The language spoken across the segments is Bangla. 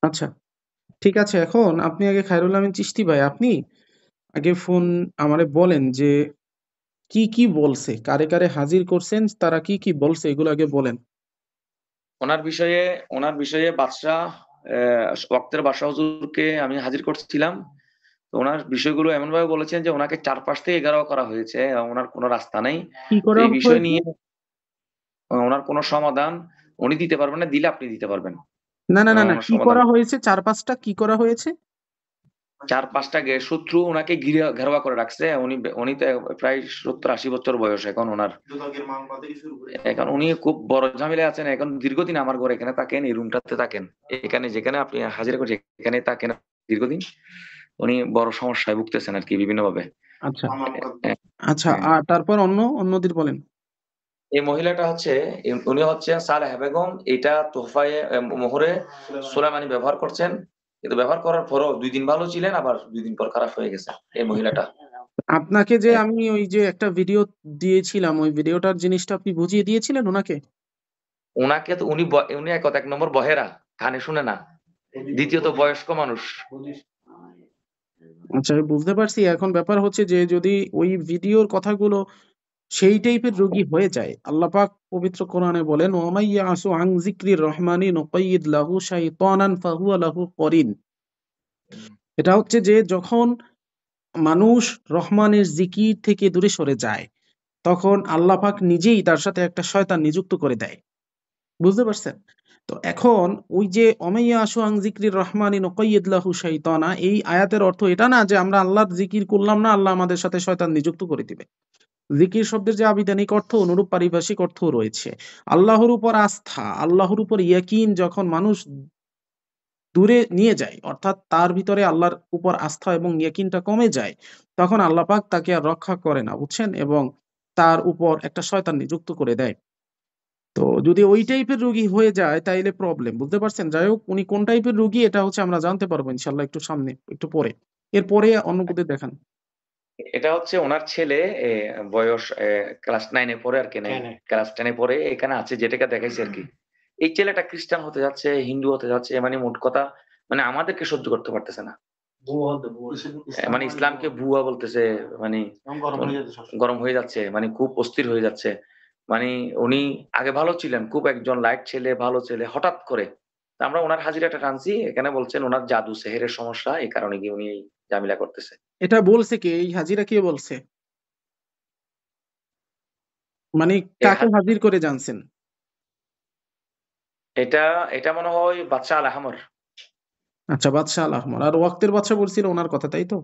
আচ্ছা, ঠিক আছে। এখন আপনি আগে খায়রুল আমিন চিশতি ভাই, আপনি আগে ফোন আমারে বলেন যে কি, কি বলছে? কারে, কারে হাজির করছেন? তারা কি, কি বলছে? এগুলো আগে বলেন। ওনার বিষয়ে ওনার বিষয়ে বাদশাহ ওয়াক্তের বাদশাহ হুজুরকে আমি হাজির করছিলাম। তো ওনার বিষয়গুলো এমনভাবে বলেছেন যে ওনাকে ৪-৫ থেকে ১১ করা হয়েছে। ওনার কোনো রাস্তা নাই। কি তো করা এই বিষয় হয়েছে? নিয়ে ওনার কোনো সমাধান উনি দিতে পারবেন না, দিলে আপনি দিতে পারবেন। না, না, না, না। ওনার কি সমাধান করা হয়েছে? ৪-৫ টা কি করা হয়েছে? ৪-৫ টা শত্রু উনাকে ঘেরাওয়া করে রাখছে। উনি তো প্রায় ৭০-৮০ বছর বয়স এখন উনার। এখন উনি খুব বড় ঝামেলায় আছেন। এখন দীর্ঘদিন আমার ঘরে এখানে থাকেন, এই রুমটাতে থাকেন। এখানে যেখানে আপনি হাজিরা করছেন এখানে থাকেন দীর্ঘদিন। উনি বড় সমস্যায় ভুগতেছেন আরকি বিভিন্নভাবে। আচ্ছা, হ্যাঁ, আচ্ছা। হ্যাঁ। আর তারপর অন্যদের বলেন। এই মহিলাটা হচ্ছে উনি হচ্ছেন সালেহা বেগম। এটা তোহফায়ে মোহরে সোলাইমানি ব্যবহার করছেন। কিন্তু ব্যবহার করার পরও ২ দিন ভালো ছিলেন, আবার ২ দিন পর খারাপ হয়ে গেছে এই মহিলাটা। আপনাকে যে আমি ওই যে একটা ভিডিও দিয়েছিলাম, ওই ভিডিওটার জিনিসটা আপনি বুঝিয়ে দিয়েছিলেন উনাকে? উনাকে তো উনি এক নম্বর বহেরা, কানে শুনে না। দ্বিতীয়ত বয়স্ক মানুষ। আচ্ছা, আমি বুঝতে পারছি। এখন ব্যাপার হচ্ছে যে যদি ওই ভিডিওর কথাগুলো সেই টাইপের রোগী হয়ে যায়, আল্লাহ পাক পবিত্র কোরআনে বলেন, ওয়ামাই ইয়াসু আন যিকরির রহমানি নুকাইয়িদ লাহু শাইতানান ফাহুয়া লাহু করিন। এটা হচ্ছে যে যখন মানুষ রহমানের জিকির থেকে দূরে সরে যায়, তখন আল্লাহ পাক নিজেই তার সাথে একটা শয়তান নিযুক্ত করে দেয়। বুঝতে পারছেন? তো এখন ওই যে অমাইয়া আশু আং যিকরির রহমানি নুকাইয়িদ লাহু শাইতানা, এই আয়াতের অর্থ এটা না যে আমরা আল্লাহর জিকির করলাম না, আল্লাহ আমাদের সাথে শয়তান নিযুক্ত করে দিবে। জিকির শব্দের যে আবিধানিক অর্থ, অনুরূপ পারিভাষিক অর্থও রয়েছে। আল্লাহর উপর আস্থা, আল্লাহর উপর ইয়াকিন যখন মানুষ দূরে নিয়ে যায়, অর্থাৎ তার ভিতরে আল্লাহর উপর আস্থা এবং ইয়াকিনটা কমে যায়, তখন আল্লাহ পাক তাকে আর রক্ষা করে না, বুঝছেন? এবং তার উপর একটা শয়তান নিযুক্ত করে দেয়। তো যদি ওই টাইপের রোগী হয়ে যায় তাইলে প্রবলেম, বুঝতে পারছেন? যাই হোক, উনি কোন টাইপের রোগী এটা হচ্ছে আমরা জানতে পারবো ইনশাআল্লাহ একটু সামনে, একটু পরে। এরপরে অন্যদের দেখান। এটা হচ্ছে উনার ছেলে বয়স ক্লাস 9 এ পড়ে আরকি, ক্লাস 10 এ পড়ে এখানে আছে, যেটাকে দেখাইছি আরকি। এই ছেলেটা খ্রিস্টান হতে যাচ্ছে, হিন্দু হতে যাচ্ছে, মানে মোট কথা মানে আমাদেরকে সহ্য করতে পারতেছে না। মানে ইসলামকে ভুয়া বলতেছে, মানে গরম হয়ে যাচ্ছে, মানে খুব অস্থির হয়ে যাচ্ছে। মানে উনি আগে ভালো ছিলেন, খুব একজন লাইট ছেলে, ভালো ছেলে, হঠাৎ করে তা আমরা উনার হাজিরাটা টানছি। এখানে বলছেন উনার জাদু সেহেরের সমস্যা, এই কারণে গিয়ে উনি এই ঝামেলা করতেছে। এটা বলছে কে? এই হাজিরা কে বলছে? মানে এ কাকে হা হাজির করে জানছেন? এটা এটা মনে হয় বাদশাহ আল আহমর। আচ্ছা, বাদশাহ আল আহমর। আর ওয়াক্তের বাদশা বলছিল ওনার কথা, তাই তো?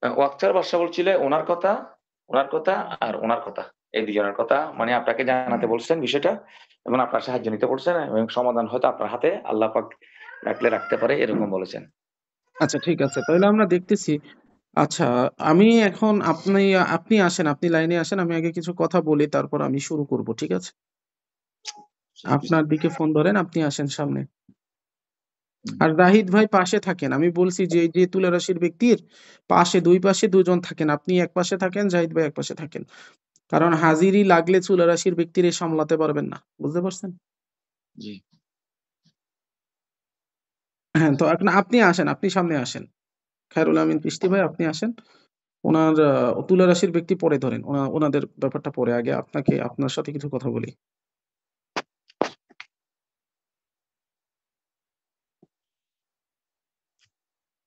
ওয়াক্তার বাদশাহ বলছিল উনার কথা আর উনার কথা। এই ২ জনের কথা মানে আপনাকে জানাতে বলছেন বিষয়টা, এবং আপনার সাহায্য নিতে বলছেন, এবং সমাধান হয়তো আপনার হাতে, আল্লাহ পাক রাখলে রাখতে পারে, এরকম বলেছেন। আচ্ছা, ঠিক আছে। তাহলে আমরা দেখতেছি। আচ্ছা, আমি এখন আপনি আপনি আসেন, আপনি লাইনে আসেন। আমি আগে কিছু কথা বলি, তারপর আমি শুরু করব। ঠিক আছে? আপনার দিকে ফোন ধরেন, আপনি আসেন সামনে। আর রাহিদ ভাই পাশে থাকেন। আমি বলছি যে এই যে তুলা রাশির ব্যক্তির পাশে, ২ পাশে ২ জন থাকেন। আপনি এক পাশে থাকেন, জাহিদ ভাই এক পাশে থাকেন। কারণ হাজিরি লাগলে তুলা রাশির ব্যক্তিরে সামলাতে পারবেন না। বুঝতে পারছেন? জি। হ্যাঁ, তো এখন আপনি আসেন, আপনি সামনে আসেন। খায়রুল আমিন চিশতি ভাই, আপনি আসেন। উনার তুলা রাশির ব্যক্তি পরে ধরেন। উনাদের ব্যাপারটা পরে, আগে আপনার সাথে কিছু কথা বলি।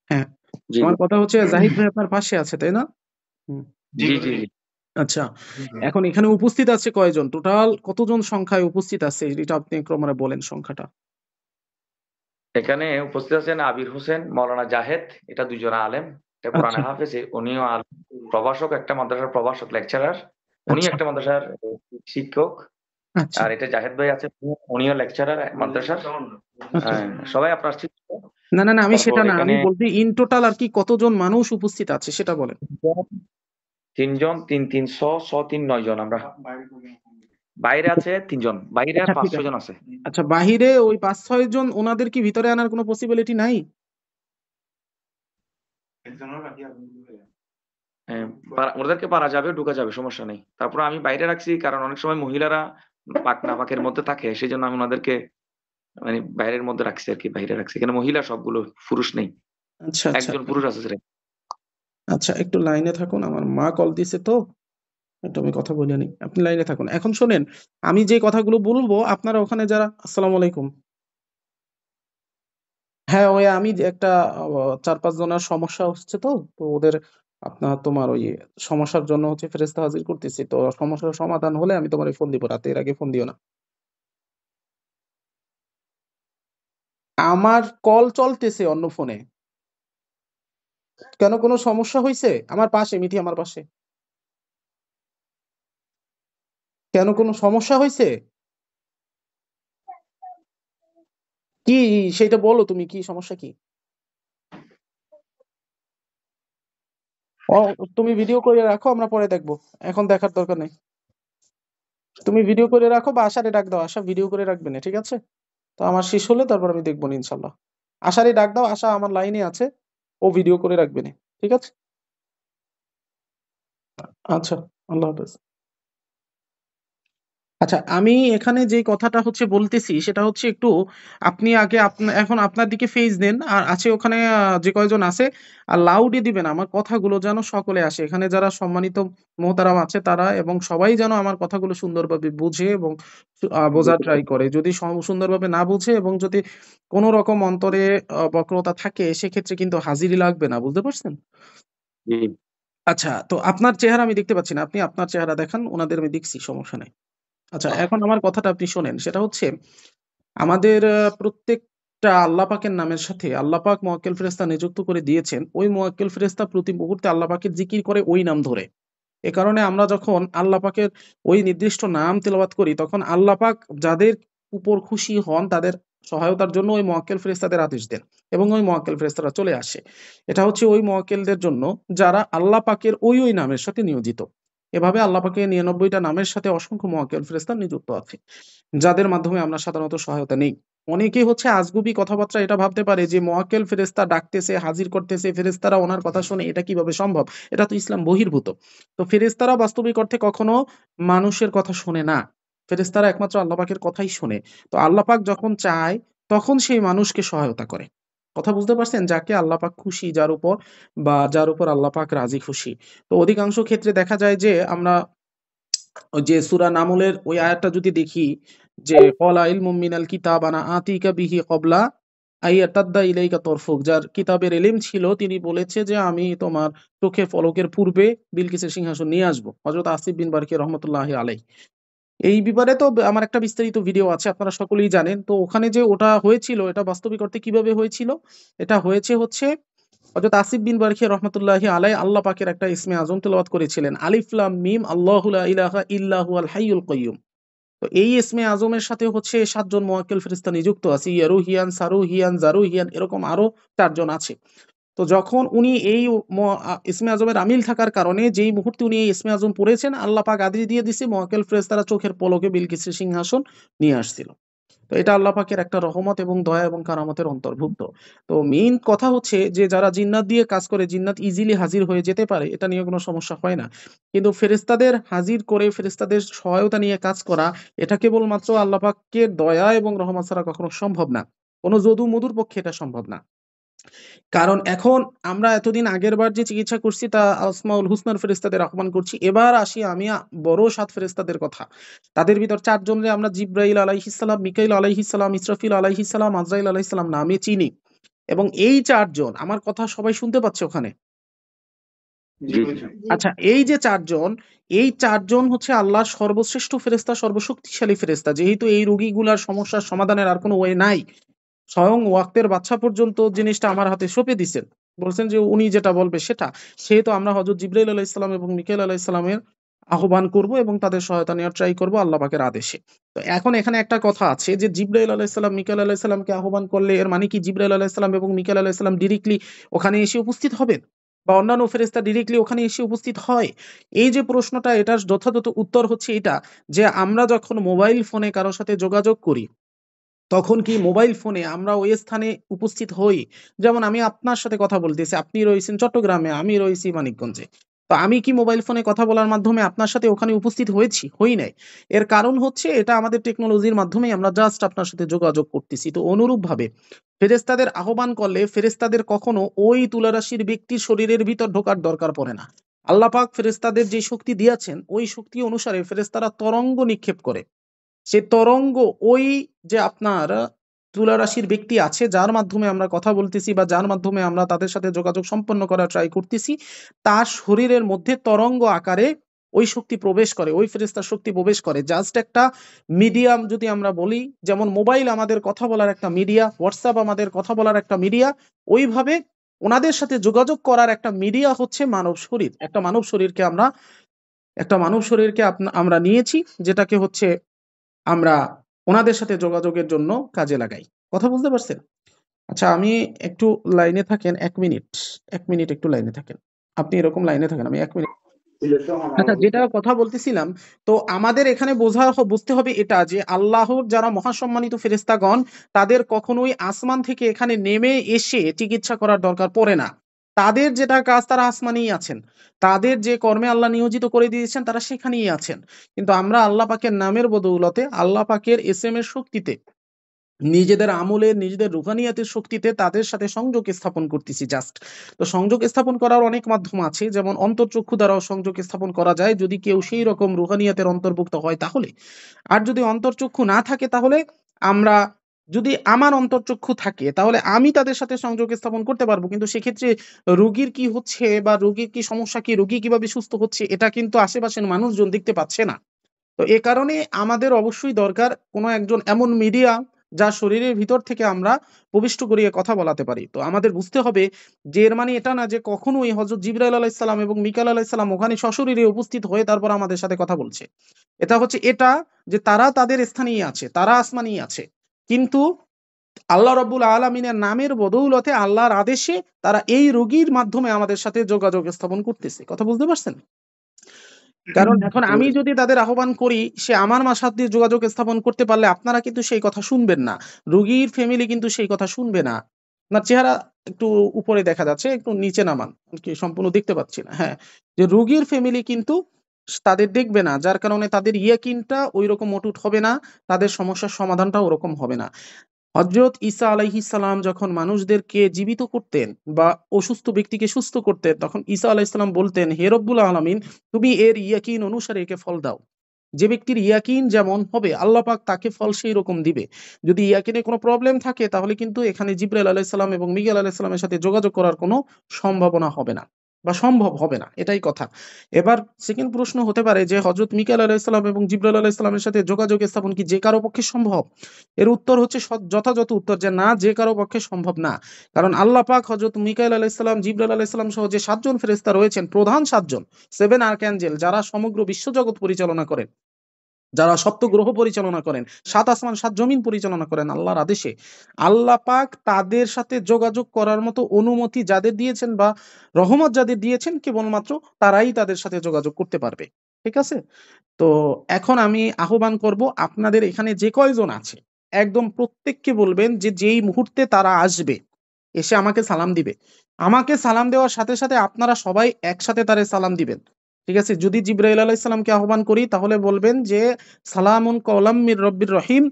হ্যাঁ, জি, জি। আমার কথা হচ্ছে জাহিদ ভাই আপনার পাশে আছে, তাই না? হুম। জি, জি, জি। আচ্ছা, এখন এখানে উপস্থিত আছে কয়জন? টোটাল কতজন সংখ্যায় উপস্থিত আছে? এটা আপনি ক্রমে বলেন সংখ্যাটা। এখানে উপস্থিত আছেন আবির হোসেন, মাওলানা জাহেদ, এটা ২ জন আলেম। এটা কোরআনে আচ্ছা, হাফেজ, উনিও প্রভাষক, একটা মাদ্রাসার প্রভাষক লেকচারার। উনি আচ্ছা, একটা মাদ্রাসার শিক্ষক। আচ্ছা, আর এটা জাহেদ ভাই আছেন, উনিও লেকচারার মাদ্রাসার। আচ্ছা। সবাই আপনার শিক্ষক। না, না, না, আমি তারপর সেটা না। এখানে আমি বলছি ইন টোটাল আর কি কতজন মানুষ উপস্থিত আছে সেটা বলেন। ৩ জন, ৩, ৩, ৩, ৯ জন আমরা। বাইরে আছে ৩ জন। বাইরে আর আচ্ছা, ঠিক ৫-৬ আছে। জন আছে। আচ্ছা, বাহিরে ওই ৫-৬ জন ওনাদের কি ভিতরে আনার কোনো পসিবিলিটি নাই? হ্যাঁ, ওদেরকে পারা যাবে, ঢুকা যাবে, সমস্যা নেই। তারপরে আমি বাইরে রাখছি কারণ অনেক সময় মহিলারা পাক-না-পাকের মধ্যে থাকে। সেজন্য আমি উনাদেরকে মানে বাইরের মধ্যে রাখছে আরকি, বাইরে রাখছে। এখানে মহিলা সবগুলো, পুরুষ নেই। আচ্ছা, আচ্ছা, একজন পুরুষ আছে সেটা। আচ্ছা, একটু লাইনে থাকুন। আমার মা কল দিছে তো, একটু আমি কথা বলে নিই। আপনি লাইনে থাকুন। এখন শোনেন, আমি যে কথাগুলো বলবো আপনারা ওখানে যারা আসসালামু আলাইকুম। হ্যাঁ, ওই আমি যে একটা ৪-৫ জনের সমস্যা হচ্ছে তো, তো ওদের আপনার তোমার ওই সমস্যার জন্য হচ্ছে ফেরেশতা হাজির করতেছি। তো সমস্যার সমাধান হলে আমি তোমারে ফোন দিব। রাতে, এর আগে ফোন দিও না। আমার কল চলতেছে অন্য ফোনে। কেন, কোনো সমস্যা হইছে? আমার পাশে, মিঠি আমার পাশে। কেন, কোনো সমস্যা হইছে? কি সেইটা বলো, তুমি কি সমস্যা কি? ও, তুমি ভিডিও করে রাখো, আমরা পরে দেখবো। এখন দেখার দরকার নেই। তুমি ভিডিও করে রাখো বা আশারে ডাক দাও। আশা ভিডিও করে রাখবে না, ঠিক আছে? তো আমার শেষ হলে তারপর আমি দেখবো নি ইনশাল্লাহ। আশারে ডাক দাও, আশা আমার লাইনে আছে। ও ভিডিও করে রাখবে না, ঠিক আছে? আচ্ছা, আল্লাহ হাফেজ। আচ্ছা, আমি এখানে যে কথাটা হচ্ছে বলতেছি সেটা হচ্ছে একটু, আপনি আগে এখন আপনার দিকে ফেস দেন, আর আছে ওখানে যে কয়জন আছে, আর লাউডে দিবেন আমার কথাগুলো যেন সকলে আসে। এখানে যারা সম্মানিত মোহতারাম আছে তারা এবং সবাই যেন আমার কথাগুলো সুন্দরভাবে বুঝে এবং বোঝার ট্রাই করে। যদি সুন্দরভাবে না বুঝে এবং যদি কোনো রকম অন্তরে বক্রতা থাকে, সেক্ষেত্রে কিন্তু হাজিরি লাগবে না। বুঝতে পারছেন? জি। আচ্ছা, তো আপনার চেহারা আমি দেখতে পাচ্ছি না। আপনি আপনার চেহারা দেখান, উনাদের আমি দেখছি, সমস্যা নাই। আচ্ছা, এখন আমার কথাটা আপনি শোনেন। সেটা হচ্ছে আমাদের প্রত্যেকটা আল্লাহ পাকের নামের সাথে আল্লাহ পাক মুয়াক্কেল ফেরেশতা নিযুক্ত করে দিয়েছেন। ওই মুয়াক্কেল ফেরেশতা প্রতি মুহূর্তে আল্লাহ পাকের জিকির করে ওই নাম ধরে। এ কারণে আমরা যখন আল্লাহ পাকের ওই নির্দিষ্ট নাম তেলাওয়াত করি, তখন আল্লাহ পাক যাদের উপর খুশি হন তাদের সহায়তার জন্য ওই মুয়াক্কেল ফেরেশতাদের আদেশ দেন এবং ওই মুয়াক্কেল ফেরেশতারা চলে আসে। এটা হচ্ছে ওই মুয়াক্কেলদের জন্য যারা আল্লাহ পাকের ওই নামের সাথে নিয়োজিত। এভাবে আল্লাহ পাকের ৯৯ টা নামের সাথে অসংখ্য মুয়াক্কেল ফেরেশতা নিযুক্ত আছে, যাদের মাধ্যমে আমরা সাধারণত সহায়তা নেই। অনেকেই হচ্ছে আজগুবি কথাবার্তা এটা ভাবতে পারে যে মুয়াক্কেল ফেরেশতা ডাকতেছে, হাজির করতেছে, ফেরেশতারা ওনার কথা শুনে, এটা কিভাবে সম্ভব? এটা তো ইসলাম বহির্ভূত। তো ফেরেশতারা বাস্তবিক অর্থে কখনো মানুষের কথা শোনে না। ফেরেশতারা একমাত্র আল্লাহ পাকের কথাই শোনে। তো আল্লাহ পাক যখন চায় তখন সেই মানুষকে সহায়তা করে। কথা বুঝতে পারছেন? যাকে আল্লাহ পাক খুশি যার উপর, বা যার উপর আল্লাহ পাক রাজি খুশি। তো অধিকাংশ ক্ষেত্রে দেখা যায় যে আমরা ওই যে সূরা নামলের ওই আয়াতটা যদি দেখি, যে ক্বালা ইলমুম মিনাল কিতাব আনা আতিকা বিহি ক্বাবলা আইয়াতাদ্দা ইলাইকা তরফুক, যার কিতাবের ইলম ছিল তিনি বলেছে যে আমি তোমার চোখের পলকের পূর্বে বিলকিসের সিংহাসন নিয়ে আসবো। হযরত আসিফ বিন বারকি রহমাতুল্লাহি আলাইহি। এই ব্যাপারে তো আমার একটা বিস্তারিত ভিডিও আছে, আপনারা সকলেই জানেন। তো ওখানে যে ওটা হয়েছিল, এটা বাস্তবিক অর্থে কিভাবে হয়েছিল? এটা হয়েছে হচ্ছে হযরত আসিফ বিন বারখি রহমাতুল্লাহি আলাইহি আল্লাহ পাকের একটা ইসমে আযম তেলাওয়াত করেছিলেন। আলিফ লাম মিম আল্লাহু লা ইলাহা ইল্লা হুয়াল হাইয়ুল কাইয়্যুম। তো এই ইসমে আযমের সাথে হচ্ছে ৭ জন মুয়াক্কিল ফেরেশতা নিযুক্ত আছে। ইয়ারুহিয়ান, সারুহিয়ান, জারুহিয়ান, এরকম আরো ৪ জন আছে। তো যখন উনি এই ম ইসমে আযমের আমিল থাকার কারণে যেই মুহূর্তে উনি এই ইসমে আযম পড়েছেন, আল্লাহ পাক আদেশ দিয়ে দিছে মুয়াক্কিল ফেরেশতারা চোখের পলকে বিলকিসের সিংহাসন নিয়ে আসছিল। তো এটা আল্লাহ পাকের একটা রহমত এবং দয়া এবং কারামতের অন্তর্ভুক্ত। তো মেইন কথা হচ্ছে যে যারা জিন্নাত দিয়ে কাজ করে, জিন্নাত ইজিলি হাজির হয়ে যেতে পারে, এটা নিয়ে কোনো সমস্যা হয় না। কিন্তু ফেরেশতাদের হাজির করে ফেরেশতাদের সহায়তা নিয়ে কাজ করা, এটা কেবলমাত্র আল্লাহ পাকের দয়া এবং রহমত ছাড়া কখনো সম্ভব না। কোনো যদু-মধুর পক্ষে এটা সম্ভব না। কারণ এখন আমরা এতদিন আগেরবার যে চিকিৎসা করছি তা আসমাউল হুসনার ফেরেশতাদের আহ্বান করছি। এবার আসি আমি বড় ৭ ফেরেশতাদের কথা। তাদের ভিতর ৪ জনরে আমরা জিব্রাইল আলাইহিস সালাম, মিকাইল আলাইহিস সালাম, ইসরাফিল আলাইহিস সালাম, আজরাইল আলাইহিস সালাম নামে চিনি। এবং এই ৪ জন, আমার কথা সবাই শুনতে পাচ্ছে ওখানে? জি। আচ্ছা, এই যে ৪ জন, এই ৪ জন হচ্ছে আল্লাহর সর্বশ্রেষ্ঠ ফেরেশতা, সর্বশক্তিশালী ফেরেশতা। যেহেতু এই রোগীগুলার সমস্যার সমাধানের আর কোনো ওয়ে নাই, স্বয়ং ওয়াক্তের বাদশা পর্যন্ত জিনিসটা আমার হাতে সঁপে দিছেন। বলছেন যে উনি যেটা বলবে সেটা। সেহেতু আমরা হযরত জিবরাইল আলাইহিস সালাম এবং মিকাইল আলাইহিস সালামের আহ্বান করব এবং তাদের সহায়তা নেওয়ার ট্রাই করব আল্লাহ পাকের আদেশে। তো এখন এখানে একটা কথা আছে যে জিবরাইল আলাইহিস সালাম, মিকাইল আলাইহিস সালামকে আহ্বান করলে এর মানে কি জিবরাইল আলাইহিস সালাম এবং মিকাইল আলাইহিস সালাম ডিরেক্টলি ওখানে এসে উপস্থিত হবেন? বা অন্যান্য ফেরেশতা ডিরেক্টলি ওখানে এসে উপস্থিত হয়? এই যে প্রশ্নটা, এটার যথাযথ উত্তর হচ্ছে এটা, যে আমরা যখন মোবাইল ফোনে কারো সাথে যোগাযোগ করি, তখন কি মোবাইল ফোনে আমরা ওই স্থানে উপস্থিত হই? যেমন আমি আপনার সাথে কথা বলতেছি। আপনি রয়েছেন চট্টগ্রামে, আমি রয়েছি মানিকগঞ্জে। তো আমি কি মোবাইল ফোনে কথা বলার মাধ্যমে আপনার সাথে ওখানে উপস্থিত হয়েছি? হই নাই। এর কারণ হচ্ছে এটা আমাদের টেকনোলজির মাধ্যমেই আমরা জাস্ট আপনার সাথে যোগাযোগ করতেছি। তো অনুরূপভাবে ফেরেশতাদের আহ্বান করলে ফেরেশতাদের কখনো ওই তুলারাশির ব্যক্তির শরীরের ভিতর ঢোকার দরকার পড়ে না। আল্লাহ পাক ফেরেশতাদের যে শক্তি দিয়েছেন ওই শক্তি অনুসারে ফেরেশতারা তরঙ্গ নিক্ষেপ করে। সে তরঙ্গ ওই যে আপনার তুলারাশির ব্যক্তি আছে যার মাধ্যমে আমরা কথা বলতেছি বা যার মাধ্যমে আমরা তাদের সাথে যোগাযোগ সম্পন্ন করার ট্রাই করতেছি, তার শরীরের মধ্যে তরঙ্গ আকারে ওই শক্তি প্রবেশ করে, ওই ফেরেশতার শক্তি প্রবেশ করে। জাস্ট একটা মিডিয়াম যদি আমরা বলি, যেমন মোবাইল আমাদের কথা বলার একটা মিডিয়া, WhatsApp আমাদের কথা বলার একটা মিডিয়া, ওইভাবে ওনাদের সাথে যোগাযোগ করার একটা মিডিয়া হচ্ছে মানব শরীর। একটা মানব শরীরকে আমরা নিয়েছি, যেটাকে হচ্ছে আমরা ওনাদের সাথে যোগাযোগের জন্য কাজে লাগাই। কথা বুঝতে পারছেন? আচ্ছা, আমি একটু লাইনে থাকেন ১ মিনিট। ১ মিনিট একটু লাইনে থাকেন। আপনি এরকম লাইনে থাকেন। আমি ১ মিনিট। আচ্ছা, যেটা কথা বলতেছিলাম, তো আমাদের এখানে বুঝতে হবে এটা যে আল্লাহর যারা মহাসম্মানিত ফেরেশতাগণ, তাদের কখনোই আসমান থেকে এখানে নেমে এসে চিকিৎসা করার দরকার পড়ে না। তাদের যেটা কাজ তারা আসমানেই আছেন। তাদের যে কর্মে আল্লাহ নিয়োজিত করে দিয়েছেন তারা সেখানেই আছেন। কিন্তু আমরা আল্লাহ পাকের নামের বদৌলতে, আল্লাহ পাকের এসএম এর শক্তিতে, নিজেদের আমলে, নিজেদের রুহানিয়াতের শক্তিতে তাদের সাথে সংযোগ স্থাপন করতেছি জাস্ট। তো সংযোগ স্থাপন করার অনেক মাধ্যম আছে, যেমন অন্তর্চক্ষু দ্বারাও সংযোগ স্থাপন করা যায় যদি কেউ সেই রকম রুহানিয়াতের অন্তর্ভুক্ত হয় তাহলে। আর যদি অন্তর্চক্ষু না থাকে তাহলে আমরা, যদি আমার অন্তর্চক্ষু থাকে তাহলে আমি তাদের সাথে সংযোগ স্থাপন করতে পারবো, কিন্তু সেক্ষেত্রে রোগীর কি হচ্ছে বা রোগীর কি সমস্যা, কি রোগী কিভাবে সুস্থ হচ্ছে, এটা কিন্তু আশেপাশের মানুষজন দেখতে পাচ্ছে না। তো এ কারণে আমাদের অবশ্যই দরকার কোনো একজন এমন মিডিয়া যা শরীরের ভিতর থেকে আমরা প্রবিষ্ট করিয়ে কথা বলাতে পারি। তো আমাদের বুঝতে হবে যে এর মানে এটা না যে কখনোই হযরত জিবরাইল আলাইহিস সালাম এবং মিকাইল আলাইহিস সালাম ওখানে সশরীরে উপস্থিত হয়ে তারপর আমাদের সাথে কথা বলছে। এটা যে তারা তাদের স্থানেই আছে, তারা আসমানেই আছে। কিন্তু আল্লাহ রাব্বুল আলামিনের নামের বদৌলতে, আল্লাহর আদেশে তারা এই রোগীর মাধ্যমে আমাদের সাথে যোগাযোগ স্থাপন করতেছে। কথা বুঝতে পারছেন? কারণ এখন আমি যদি তাদের আহ্বান করি, সে আমার সাথে দিয়ে যোগাযোগ স্থাপন করতে পারলে আপনারা কিন্তু সেই কথা শুনবেন না। রোগীর ফ্যামিলি কিন্তু সেই কথা শুনবে না। আপনার চেহারা একটু উপরে দেখা যাচ্ছে, একটু নিচে নামান। কি সম্পূর্ণ দেখতে পাচ্ছি না। হ্যাঁ, যে রোগীর ফ্যামিলি কিন্তু তাদের দেখবে না। যার কারণে তাদের ইয়াকিনটা ঐরকম অটুট হবে না। তাদের সমস্যার সমাধানটাও ওরকম হবে না। হযরত ঈসা আলাইহিস সালাম যখন মানুষদেরকে জীবিত করতেন বা অসুস্থ ব্যক্তিকে সুস্থ করতেন, তখন ঈসা আলাইহিস সালাম বলতেন, হে রব্বুল আলামিন, তুমি এর ইয়াকিন অনুসারে একে ফল দাও। যে ব্যক্তির ইয়াকিন যেমন হবে আল্লাহ পাক তাকে ফল সেই রকম দিবে। যদি ইয়াকিনে কোনো প্রবলেম থাকে তাহলে কিন্তু এখানে জিবরাইল আলাইহিস সালাম এবং মিকাইল আলাইহিস সালামের সাথে যোগাযোগ করার কোনো সম্ভাবনা হবে না বা সম্ভব হবে না। এটাই কথা। এবার সেকেন্ড প্রশ্ন হতে পারে যে হযরত মিকাইল আলাইহিস সালাম এবং জিবরাইল আলাইহিস সালামের সাথে যোগাযোগ স্থাপন কি যে কারো পক্ষে সম্ভব? এর উত্তর হচ্ছে যথাযথ উত্তর যে না, যে কারো পক্ষে সম্ভব না। কারণ আল্লাহ পাক হযরত মিকাইল আলাইহিস সালাম, জিবরাইল আলাইহিস সালাম সহ যে ৭ জন ফেরেশতা রয়েছেন, প্রধান ৭ জন, 7 আর্কএঞ্জেল, যারা সমগ্র বিশ্বজগৎ পরিচালনা করেন, যারা সপ্তগ্রহ পরিচালনা করেন, ৭ আসমান ৭ জমিন পরিচালনা করেন আল্লাহর আদেশে। আল্লাহ পাক তাদের সাথে যোগাযোগ করার মতো অনুমতি যাদের দিয়েছেন বা রহমত যাদের দিয়েছেন, কেবলমাত্র তারাই তাদের সাথে যোগাযোগ করতে পারবে। ঠিক আছে? তো এখন আমি আহ্বান করব, আপনাদের এখানে যে কয়জন আছে, একদম প্রত্যেককে বলবেন যে যেই মুহূর্তে তারা আসবে, এসে আমাকে সালাম দিবে। আমাকে সালাম দেওয়ার সাথে, সাথে আপনারা সবাই একসাথে তারে সালাম দিবেন। ঠিক আছে? যদি জিবরাইল আলাইহিস সালামকে আহ্বান করি তাহলে বলবেন যে সালামুন কওলাম মির রব্বির রহিম,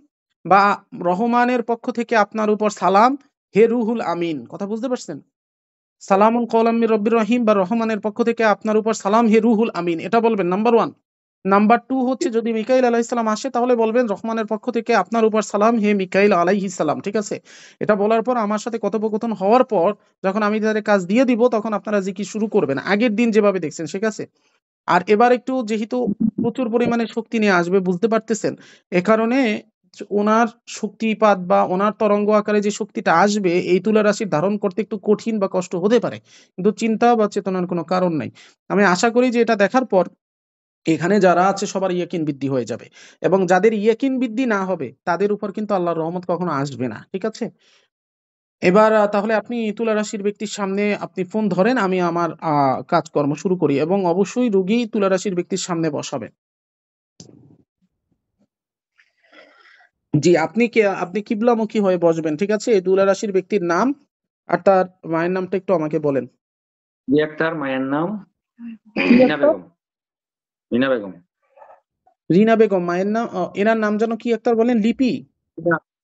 বা রহমানের পক্ষ থেকে আপনার উপর সালাম, হে রুহুল আমিন। কথা বুঝতে পারছেন? সালামুন কওলাম মির রব্বির রহিম বা রহমানের পক্ষ থেকে আপনার উপর সালাম, হে রুহুল আমিন। এটা বলবেন নাম্বার 1। নাম্বার 2 হচ্ছে যদি মিকাইল আলাইহিস সালাম আসে তাহলে বলবেন রহমানের পক্ষ থেকে আপনার উপর সালাম, হে মিকাইল আলাইহিস সালাম। ঠিক আছে? এটা বলার পর আমার সাথে কথোপকথন হওয়ার পর যখন আমি তাদের কাজ দিয়ে দিব তখন আপনারা জিকির শুরু করবেন। আগের দিন যেভাবে দেখছেন, ঠিক আছে? আর এবার একটু যেহেতু প্রচুর পরিমাণে শক্তি নিয়ে আসবে বুঝতে পারতেছেন। এ কারণে উনার শক্তিপাত বা উনার তরঙ্গ আকারে যে শক্তিটা আসবে এই তুলা রাশির ধারণ করতে একটু কঠিন বা কষ্ট হতে পারে। কিন্তু চিন্তা বা চেতনার কোনো কারণ নাই। আমি আশা করি যে এটা দেখার পর এখানে যারা আছে সবার ইয়াকিন বৃদ্ধি হয়ে যাবে। এবং যাদের ইয়াকিন বৃদ্ধি না হবে তাদের উপর কিন্তু আল্লাহর রহমত কখনো আসবে না। ঠিক আছে? এবার তাহলে আপনি তুলা রাশির ব্যক্তির সামনে আপনি ফোন ধরেন, আমি আমার কাজকর্ম শুরু করি এবং অবশ্যই রোগী তুলা রাশির ব্যক্তির সামনে বসাবেন। জি, আপনি কিবলামুখী হয়ে বসবেন। ঠিক আছে? এই তুলা রাশির ব্যক্তির নাম আর তার মায়ের নামটা একটু আমাকে বলেন। জি, আক্তার মায়ের নাম কি মিনা আক্তার? বেগম। মিনা বেগম। রিনা বেগম, মায়ের নাম এনার নাম যেন কি আক্তার বলেন? লিপি?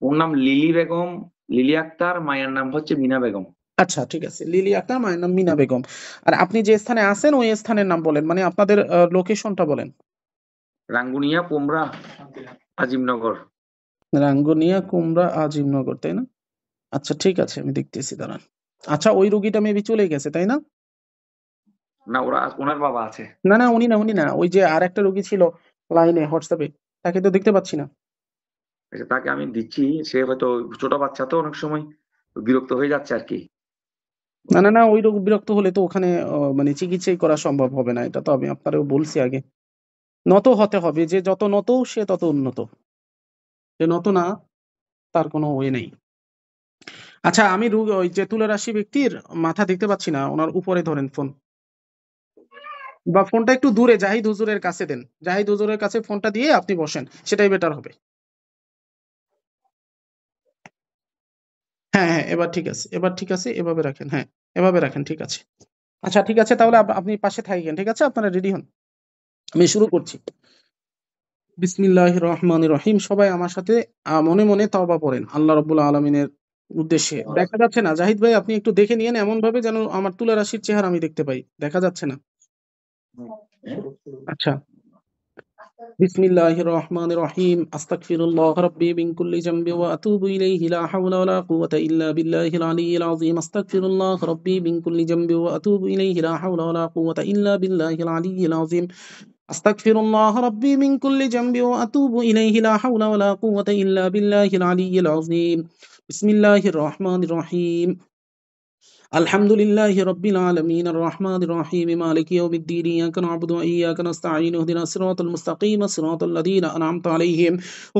ওর নাম লিলি বেগম, লিলি আক্তার, মায়ের নাম হচ্ছে মিনা বেগম। আচ্ছা ঠিক আছে, লিলি আক্তার, মায়ের নাম মিনা বেগম। আর আপনি যে স্থানে আছেন ওই স্থানের নাম বলেন, মানে আপনাদের লোকেশনটা বলেন। রাঙ্গুনিয়া, পোমরা, আজিমনগর। রাঙ্গুনিয়া, কুমড়া, আজিমনগর, তাই না? আচ্ছা ঠিক আছে, আমি দেখতেছি, দাঁড়ান। আচ্ছা, ওই রুগীটা মেবি চলে গেছে, তাই না? না, ওনার বাবা আছে। না না, উনি না, উনি না, ওই যে আর একটা রুগী ছিল লাইনে হোয়াটসঅ্যাপে, তাকে তো দেখতে পাচ্ছি না। আচ্ছা, তাকে আমি দিচ্ছি। সে হয়তো ছোট বাচ্চা, তো অনেক সময় বিরক্ত হয়ে যাচ্ছে আর কি। না না না, ওই রোগ বিরক্ত হলে তো ওখানে মানে চিকিৎসাই করা সম্ভব হবে না, এটা তো আমি আপনারও বলছি আগে। নত হতে হবে, যে যত নত সে তত উন্নত, যে নত না তার কোনো ওয়ে নেই। আচ্ছা, আমি ওই যে তুলা রাশি ব্যক্তির মাথা দেখতে পাচ্ছি না, ওনার উপরে ধরেন ফোন, বা ফোনটা একটু দূরে জাহিদ হুজুরের কাছে দেন, জাহিদ হুজুরের কাছে ফোনটা দিয়ে আপনি বসেন, সেটাই বেটার হবে। হ্যাঁ হ্যাঁ, এবার ঠিক আছে, এবার ঠিক আছে, এভাবে রাখেন, হ্যাঁ এভাবে রাখেন, ঠিক আছে। আচ্ছা ঠিক আছে, তাহলে আপনি পাশে থাকেন, ঠিক আছে, আপনারা রেডি হন, আমি শুরু করছি। বিসমিল্লাহির রহমানির রহিম। সবাই আমার সাথে মনে মনে তওবা পড়েন আল্লাহ রাব্বুল আলামিনের উদ্দেশ্যে। দেখা যাচ্ছে না জাহিদ ভাই, আপনি একটু দেখে নিয়েন এমন ভাবে যেন আমার তুলা রাশির চেহারা আমি দেখতে পাই, দেখা যাচ্ছে না। আচ্ছা, বিসমিল্লাহির রহমানির রহিম। আস্তাগফিরুল্লাহ রাব্বি মিন কুল্লি যামবি ওয়া আতুবু ইলাইহি লা হাওলা ওয়া লা কুওয়াতা ইল্লা বিল্লাহিল আলিয়্যিল আযীম। আস্তাগফিরুল্লাহ রাব্বি মিন কুল্লি যামবি ওয়া আতুবু ইলাইহি লা হাওলা ওয়া লা কুওয়াতা ইল্লা বিল্লাহিল আলিয়্যিল আযীম। আস্তাগফিরুল্লাহ রাব্বি মিন কুল্লি যামবি ওয়া আতুবু ইলাইহি লা হাওলা ওয়া লা কুওয়াতা ইল্লা বিল্লাহিল আলিয়্যিল আযীম। বিসমিল্লাহির রহমানির রহিম। الحمد لله رب العالمين الرحمن الرحيم مالك يوم الدين إياك نعبد وإياك نستعين اهدنا الصراط المستقيم صراط الذين أنعمت عليهم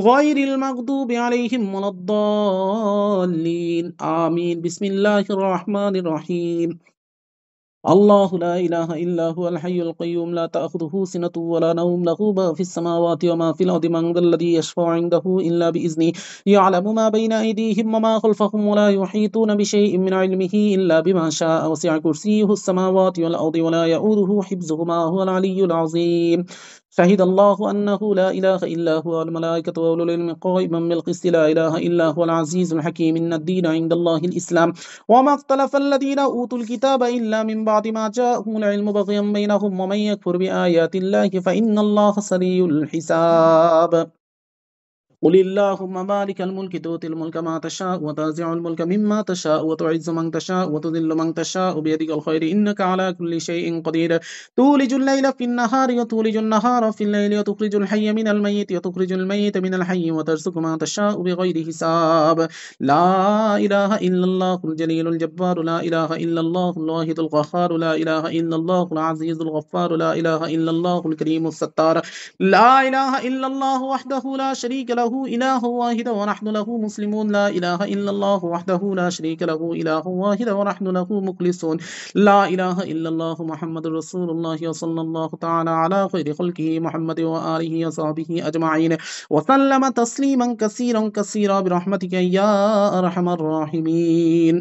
غير المغضوب عليهم ولا الضالين آمين. بسم الله الرحمن الرحيم. الله لا إله إلا هو الحي القيوم لا تأخذه سنة ولا نوم له ما في السماوات وما في الأرض من ذا الذي يشفع عنده إلا بإذنه يعلم ما بين أيديهم وما خلفهم ولا يحيطون بشيء من علمه إلا بما شاء وسع كرسيه السماوات والأرض ولا يؤوده حفظهما هو العلي العظيم. شهد الله أنه لا إله إلا هو الملائكة وأولو العلم قائما بالقسط لا إله إلا هو العزيز الحكيم إن الدين عند الله الإسلام وما اختلف الذين أوتوا الكتاب إلا من بعد ما جاءهم العلم بغيا بينهم ومن يكفر بآيات الله فإن الله سريع الحساب. قل اللهم مالك الملك تؤتي الملك ما تشاء وتنزع الملك مما تشاء وتعز من تشاء وتذل من تشاء بيدك الخير إنك على كل شيء قدير تولج الليل في النهار وتولج النهار في الليل وتخرج الحي من الميت وتخرج الميت من الحي وترزق من تشاء بغير حساب. لا إله إلا الله الجليل الجبار لا إله إلا الله الواحد القهار لا إله إلا الله العزيز الغفار لا إله إلا الله الكريم الستار لا إله إلا الله وحده لا شريك له إله واحد ونحن له مسلمون لا إله إلا الله وحده لا شريك له إله واحد ونحن له مخلصون لا إله إلا الله محمد رسول الله صلى الله تعالى على خير خلقه محمد وآله وصحبه أجمعين وسلم تسليما كثيرا كثيرا برحمتك يا أرحم الراحمين.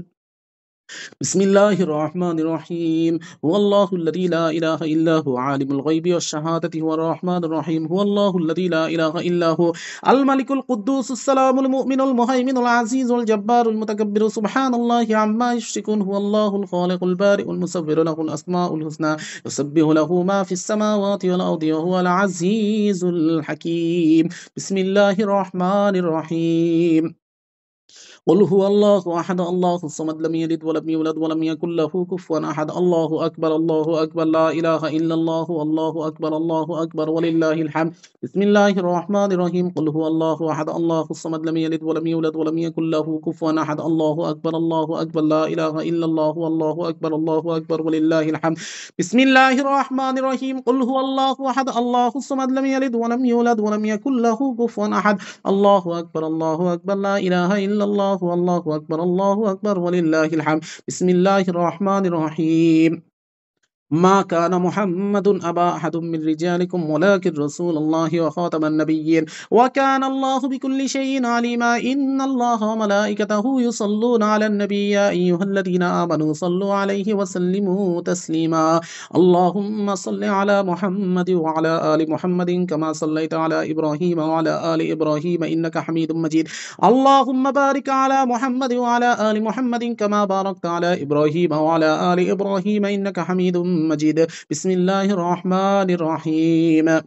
بسم الله الرحمن الرحيم. هو الله الذي لا إله إلا هو عالم الغيب والشهادة هو الرحمن الرحيم. هو الله الذي لا إله إلا هو الملك القدوس السلام المؤمن المهيمن العزيز الجبار المتكبر سبحان الله عما يشركون. هو الله الخالق البارئ المصور له الأسماء الحسنى يسبح له ما في السماوات والأرض وهو العزيز الحكيم. بسم الله الرحمن الرحيم. قل هو الله أحد الله الصمد لم يلد ولم يولد ولم يكن له كفوا أحد الله أكبر الله أكبر لا إله إلا الله الله أكبر الله أكبر ولله الحمد. بسم الله الرحمن الرحيم. قل هو الله أحد الله الصمد لم يلد ولم يولد ولم يكن له كفوا أحد الله أكبر الله أكبر لا إله إلا الله الله أكبر الله أكبر ولله الحمد. بسم الله الرحمن الرحيم. قل هو الله أحد الله الصمد لم يلد ولم يولد ولم يكن له كفوا أحد الله أكبر الله أكبر لا إله إلا الله الله أكبر الله أكبر ولله الحمد. بسم الله الرحمن الرحيم. ما كان محمد أبا أحد من رجالكم ولكن رسول الله وخاتم النبيين وكان الله بكل شيء عليما إن الله وملائكته يصلون على النبي يا أيها الذين آمنوا صلوا عليه وسلموا تسليما اللهم صل على محمد وعلى آل محمد كما صليت على إبراهيم وعلى آل إبراهيم إنك حميد مجيد اللهم بارك على محمد وعلى آل محمد كما باركت على إبراهيم وعلى آل إبراهيم إنك حميد مجيد بسم الله الرحمن الرحيم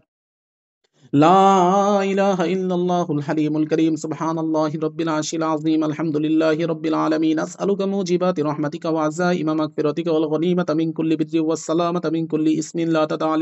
لا إله إلا الله الحليم الكريم سبحان الله رب العرش العظيم الحمد لله رب العالمين أسألك موجبات رحمتك وعزائم مغفرتك والغنيمة من كل بر والسلامة من كل اسم لا تدع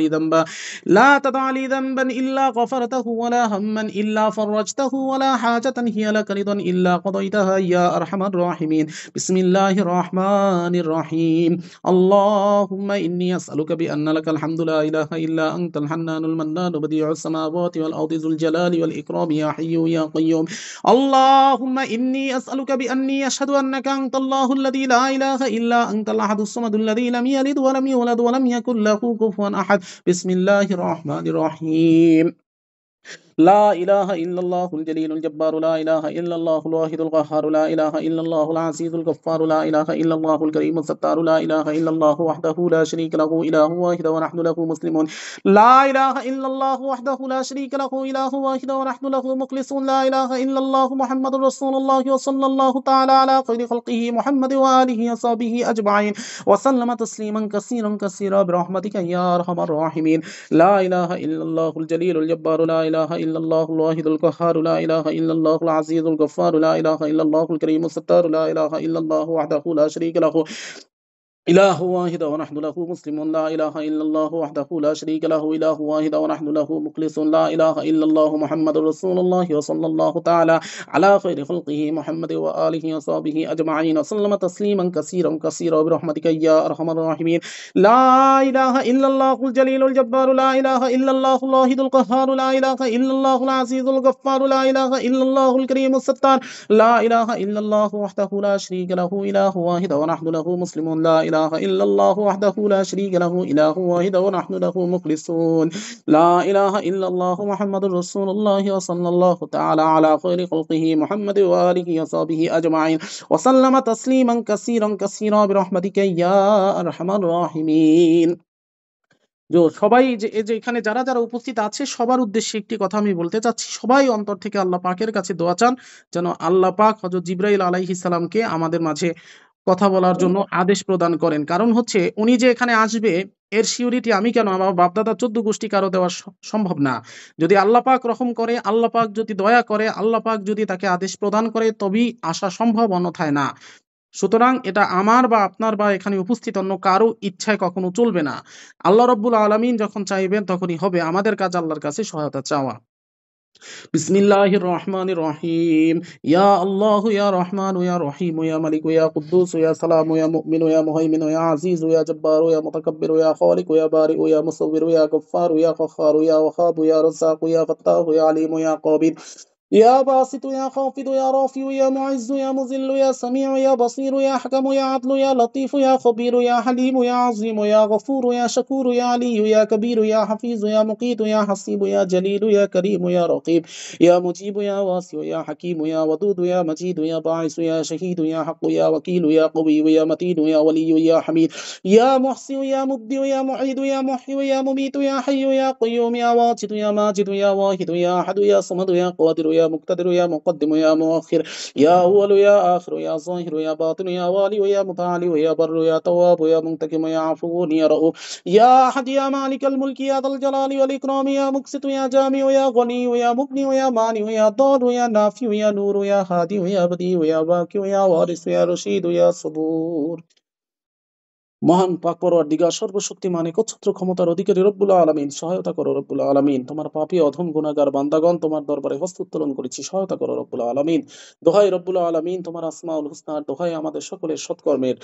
لي ذنبا إلا غفرته ولا هما إلا فرجته ولا حاجة هي لك رضا إلا قضيتها يا أرحم الراحمين بسم الله الرحمن الرحيم اللهم إني أسألك بأن لك الحمد لا إله إلا أنت الحنان المنان بديع السماوات والأرض ذو الجلال والإكرام يا حي يا قيوم اللهم إني أسألك بأني أشهد أنك أنت الله الذي لا إله إلا أنت الأحد الصمد الذي لم يلد ولم يولد ولم يكن له كفوا أحد بسم الله الرحمن الرحيم لا إله إلا الله الجليل الجبار لا إله إلا الله الواحد القهار لا إله إلا الله العزيز الغفار لا إله إلا الله الكريم الستار لا إله إلا الله وحده لا شريك له إله واحد ونحن له مسلمون لا إله إلا الله وحده لا شريك له إله واحد ونحن له مخلصون لا إله إلا الله محمد رسول الله وصلى الله تعالى على خير خلقه محمد وآله وصحبه أجمعين وسلم تسليما كثيرا كثيرا برحمتك يا أرحم الراحمين لا إله إلا الله الجليل الجبار لا إله إلا الله الواحد القهار لا إله إلا الله العزيز الغفار لا إله إلا الله الكريم الستار لا إله إلا الله وحده لا شريك له إله واحد ونحن له مسلمون لا إله إلا الله وحده لا شريك له إله واحد ونحن له مخلصون لا إله إلا الله محمد رسول الله وصلى الله تعالى على خير خلقه محمد وآله وصحبه أجمعين وسلم تسليما كثيرا كثيرا برحمتك يا أرحم الراحمين لا إله إلا الله الجليل الجبار لا إله إلا الله الواحد القهار لا إله إلا الله العزيز الغفار لا إله إلا الله الكريم الستار لا إله إلا الله وحده لا شريك له إله واحد ونحن له مسلمون لا إله إلا الله وحده لا شريك له إله واحد ونحن له مخلصون لا إله إلا الله محمد رسول الله وصلى الله تعالى على خير خلقه محمد وآله وصحبه أجمعين وسلم تسليما كثيرا كثيرا برحمتك يا أرحم الراحمين সবাই যে এখানে যারা যারা উপস্থিত আছে সবার উদ্দেশ্যে একটি কথা আমি বলতে চাচ্ছি সবাই অন্তর থেকে আল্লাহ পাকের কাছে দোয়া চান যেন আল্লাহ পাক হযরত জিবরাইল আলাইহিস সালামকে আমাদের মাঝে কথা বলার জন্য আদেশ প্রদান করেন কারণ হচ্ছে উনি যে এখানে আসবে এর সিউরিটি আমি কেন আমার বাপদাদা 14 গোষ্ঠী কারো দেওয়া সম্ভব না যদি আল্লাহ পাক রহম করে আল্লাহ পাক যদি দয়া করে আল্লাহ পাক যদি তাকে আদেশ প্রদান করে তবেই আসা সম্ভব অন্যথায় না সুতরাং এটা আমার বা আপনার বা এখানে উপস্থিত অন্য কারো ইচ্ছায় কখনো চলবে না আল্লাহ রাব্বুল আলামিন যখন চাইবেন তখনই হবে আমাদের কাজ আল্লাহর কাছে সহায়তা চাওয়া বিসমিল্লাহির রহমানির রহিম ইয়া আল্লাহু ইয়া রহমানু ইয়া রহিম ইয়া মালিকু ইয়া কুদ্দুস ইয়া সালামু ইয়া মুমিনু ইয়া মুহাইমিনু ইয়া আজিজু ইয়া জব্বারু ইয়া মুতাকাব্বিরু ইয়া খালিকু ইয়া বারিউ ইয়া মুসাউবিরু ইয়া গফফারু ইয়া কাহ্হারু ইয়া ওয়াহাবু ইয়া রাজ্জাকু ইয়া ফাত্তাহু ইয়া আলিমু ইয়া কাবির يا باسط يا خافض يا رافع يا معز يا مذل يا سميع يا بصير يا حكم يا عدل يا لطيف يا خبير يا حليم يا عظيم يا غفور يا شكور يا علي يا كبير يا حفيظ يا مقيت يا حسيب يا جليل يا كريم يا رقيب يا مجيب يا واسع يا حكيم يا ودود يا مجيد يا باعث يا شهيد يا حق يا وكيل يا قوي يا متين يا ولي يا حميد يا محسن يا مبدع يا معيد يا محيي يا مميت يا حي يا قيوم يا واجد يا ماجد يا واحد يا أحد يا صمد يا قادر يا مقتدر يا مقدم يا مؤخر يا أول يا آخر يا ظاهر يا باطن يا والي يا متعالي يا بر يا تواب يا منتقم يا عفو يا رؤوف يا أحد يا مالك الملك يا ذا الجلال والإكرام يا مقسط يا جامع يا غني يا مغني يا مانع يا ضار يا نافع يا نور يا هادي يا بديع يا باقي يا وارث يا رشيد يا صبور মহান পাক পরওয়ারদিগার সর্বশক্তিমান একচ্ছত্র ক্ষমতার অধিকারী রব্বুল আলামিন সহায়তা করো রব্বুল আলামিন তোমার পাপী অধম গুনাহগার বান্দাগণ তোমার দরবারে হস্ত উত্তোলন করেছি সহায়তা করো রব্বুল আলামিন দোহাই রব্বুল আলামিন তোমার আসমাউল হুসনার দোহাই আমাদের সকলের সৎকর্মের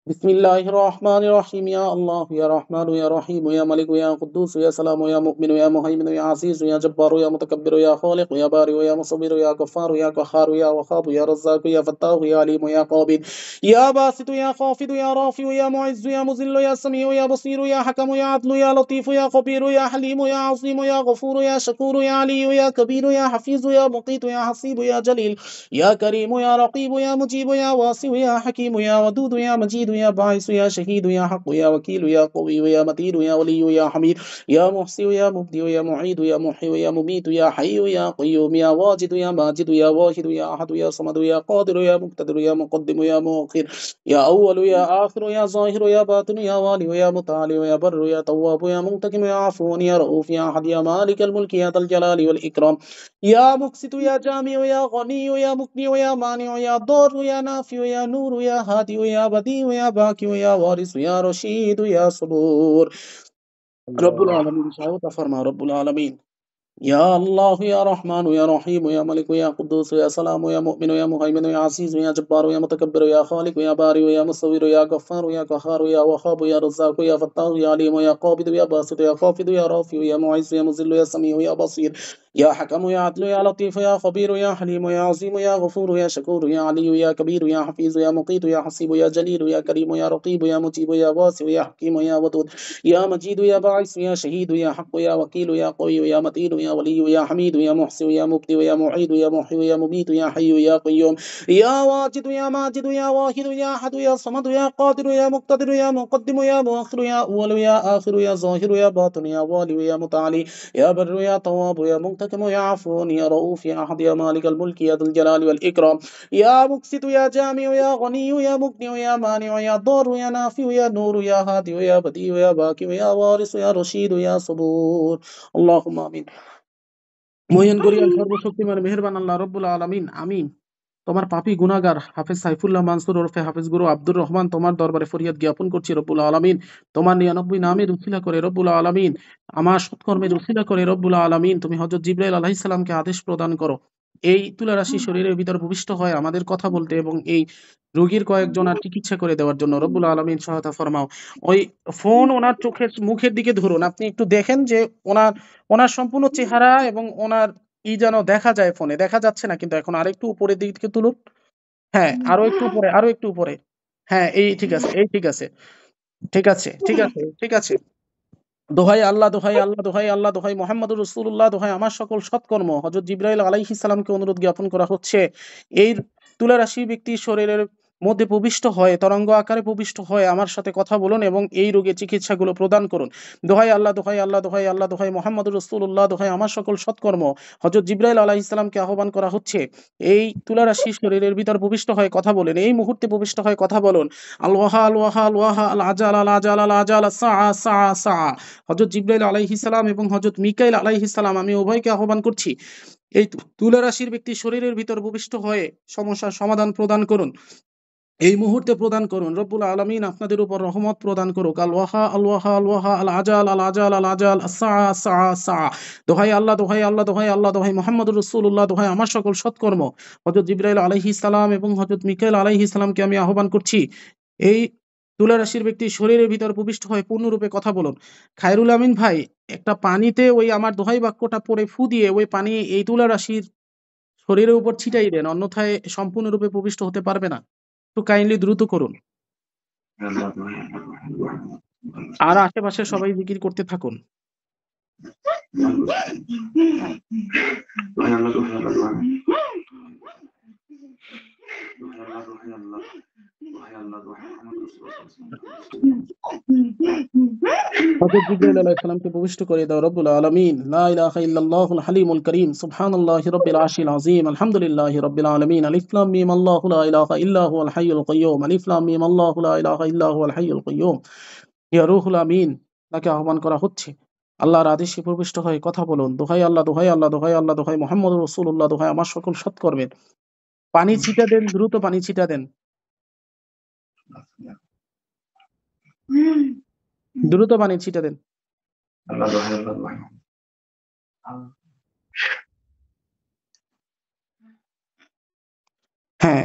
بسم الله الرحمن الرحيم يا الله يا رحمن يا رحيم يا ملك يا قدوس يا سلام يا مؤمن يا مهيمن يا عزيز يا جبار يا متكبر يا خالق يا بارئ يا مصور يا غفار يا قهار يا وهاب يا رزاق يا فتاح يا عليم يا قابل يا باسط يا خافض يا رافع يا معز يا مذل يا سميع يا بصير يا حكم يا عدل يا لطيف يا خبير يا حليم يا عظيم يا غفور يا شكور يا علي يا كبير يا حفيظ يا مقيت يا حسيب يا جليل يا كريم يا رقيب يا مجيب يا واسع يا حكيم يا ودود يا مجيد يا باعث يا شهيد يا حق يا وكيل يا قوي يا متين يا ولي يا حميد يا محسن يا مبدئ يا معيد يا محيي يا مميت يا حي يا قيوم يا واجد يا ماجد يا واحد يا أحد يا صمد يا قادر يا مقتدر يا مقدم يا مؤخر يا أول يا آخر يا ظاهر يا باطن يا والي يا متعالي يا بر يا تواب يا منتقم يا عفو يا رؤوف يا أحد يا مالك الملك يا ذا الجلال والإكرام يا مقسط يا جامع يا غني يا مقني يا مانع يا ضار يا نافع يا نور يا هادي يا بديع يا باقي يا وارث يا رشيد يا صبور رب العالمين شاء فرما رب العالمين يا الله يا رحمن يا رحيم يا ملك يا قدوس يا سلام يا مؤمن يا مهيمن يا عزيز يا جبار يا متكبر يا خالق يا بارئ يا مصور يا غفار يا قهار يا وهاب يا رزاق يا فتاح يا عليم يا قابض يا باسط يا خافض يا رافع يا معز يا مذل يا سميع يا بصير يا حكم يا عدل يا لطيف يا خبير يا حليم يا عظيم يا غفور يا شكور يا علي يا كبير يا حفيظ يا مقيت يا حسيب يا جليل يا كريم يا رقيب يا مجيب يا واسع يا حكيم يا ودود يا مجيد يا باعث يا شهيد يا حق يا وكيل يا قوي يا متين يا ولي يا حميد يا محسن يا مبدئ يا معيد يا محيي يا مميت يا حي يا قيوم يا واجد يا ماجد يا واحد يا أحد يا صمد يا قادر يا مقتدر يا مقدم يا مؤخر يا أول يا آخر يا ظاهر يا باطن يا والي يا متعالي يا بر يا تواب يا منتقم يا عفو يا رؤوف يا أحد يا مالك الملك يا ذا الجلال والإكرام يا مقسط يا جامع يا غني يا مغني يا مانع يا ضار يا نافع يا نور يا هادي يا بديع يا باقي يا وارث يا رشيد يا صبور اللهم آمين মহিয়ান গরিয়ান সর্বশক্তিমান মেহেরবান আল্লাহ রব্বুল আলামিন আমি তোমার পাপী গুনাহগার হাফেজ সাইফুল্লাহ মানসুর ওরফে হাফেজ গুরু আব্দুর রহমান তোমার দরবারে ফরিয়াদ জ্ঞাপন করছি রব্বুল আলামিন তোমার 99 নামের উসিলা করে রব্বুল আলামিন আমার সৎকর্মের উসিলা করে রব্বুল আলামিন তুমি হযরত জিবরাইল আলাইহিস সালামকে আদেশ প্রদান করো এই তুলা রাশি শরীরের ভিতর ভূমিষ্ঠ হয় আমাদের কথা বলতে এবং এই রোগীর কয়েকজনের চিকিৎসা করে দেওয়ার জন্য রব্বুল আলামিন সহায়তা ফরমাও ওই ফোন ওনার চোখের মুখের দিকে ধরুন আপনি একটু দেখেন যে ওনার ওনার সম্পূর্ণ চেহারা এবং ওনার যেন দেখা যায় ফোনে দেখা যাচ্ছে না কিন্তু এখন আরেকটু উপরের দিকে তুলুন হ্যাঁ আরো একটু উপরে আরো একটু উপরে হ্যাঁ এই ঠিক আছে এই ঠিক আছে ঠিক আছে ঠিক আছে ঠিক আছে দোহাই আল্লাহ দোহাই আল্লাহ দোহাই আল্লাহ দোহাই মোহাম্মদুর রাসূলুল্লাহ দোহাই আমার সকল সৎকর্ম হযরত জিবরাইল আলাইহিস সালামকে অনুরোধ জ্ঞাপন করা হচ্ছে এই তুলা রাশি ব্যক্তির শরীরের মধ্যে প্রবিষ্ট হয় তরঙ্গ আকারে প্রবিষ্ট হয় আমার সাথে কথা বলুন এবং এই রোগের চিকিৎসাগুলো প্রদান করুন দোহাই আল্লাহ দোহাই আল্লাহ দোহাই আল্লাহ দোহাই মোহাম্মদুর রাসূলুল্লাহ দোহাই আমার সকল সৎকর্ম হযরত জিবরাইল আলাইহিস সালামকে আহ্বান করা হচ্ছে এই তুলা রাশি শরীরের ভিতর প্রবিষ্ট হয় কথা বলেন এই মুহূর্তে প্রবিষ্ট হয় কথা বলুন আলওয়াহা আলওয়াহা আলওয়াহা আল আজাল আল আজাল আল আজাল সা সা সা হযরত জিবরাইল আলাইহিস সালাম এবং হযরত মিকাইল আলাইহিস সালাম আমি উভয়কে আহ্বান করছি এই তুলা রাশির ব্যক্তি শরীরের ভিতর ভূমিষ্ঠ হয়ে সমস্যার সমাধান প্রদান করুন এই মুহূর্তে প্রদান করুন রব্বুল আলামিন আপনাদের উপর রহমত প্রদান করুক আলওয়াহা আলওয়াহা আলওয়াহা আল আজাল আল আজাল আল আজাল সা সা সা দোহাই আল্লাহ দোহাই আল্লাহ দোহাই আল্লাহ দোহাই মুহাম্মদুর রাসূলুল্লাহ দোহাই আমার সকল সৎকর্ম হযরত জিবরাইল আলাইহিস সালাম এবং হযরত মিকাইল আলাইহিস সালামকে আমি আহ্বান করছি এই তুলা রাশির ব্যক্তি শরীরের ভিতর প্রবিষ্ট হয়ে পূর্ণরূপে কথা বলুন খায়রুল আমিন ভাই একটা পানিতে ওই আমার দোহাই বাক্যটা পরে ফু দিয়ে ওই পানি এই তুলা রাশির শরীরের উপর ছিটাই দেন অন্যথায় সম্পূর্ণরূপে প্রবিষ্ট হতে পারবে না একটু কাইন্ডলি দ্রুত করুন আর আশেপাশে সবাই জিকির করতে থাকুন হযরত জিবরাইল আলাইহিস সালামকে প্রবিষ্ট করে দাও রব্বুল আলামিন লা ইলাহা ইল্লাল্লাহুল হালিমুল কারীম সুবহানাল্লাহি রাব্বিল আরশিল আযীম আলহামদুলিল্লাহি রাব্বিল আলামিন আলিফ লাম মিম আল্লাহু লা ইলাহা ইল্লা হুয়াল হাইয়ুল কাইয়্যুম আলিফ লাম মিম আল্লাহু লা ইলাহা ইল্লা হুয়াল হাইয়ুল কাইয়্যুম ইয়া রুহুল আমিন তাকে আহ্বান করা হচ্ছে আল্লাহর আদেশে প্রবিষ্ট হয়ে কথা বলুন দোহাই আল্লাহ দোহাই আল্লাহ দোহাই আল্লাহ দোহাই মুহাম্মদুর রাসূলুল্লাহ দোহাই আমার সকল সৎকর্মের পানি ছিটা দেন দ্রুত পানি ছিটা দেন দ্রুত পানি ছিটা দেন হ্যাঁ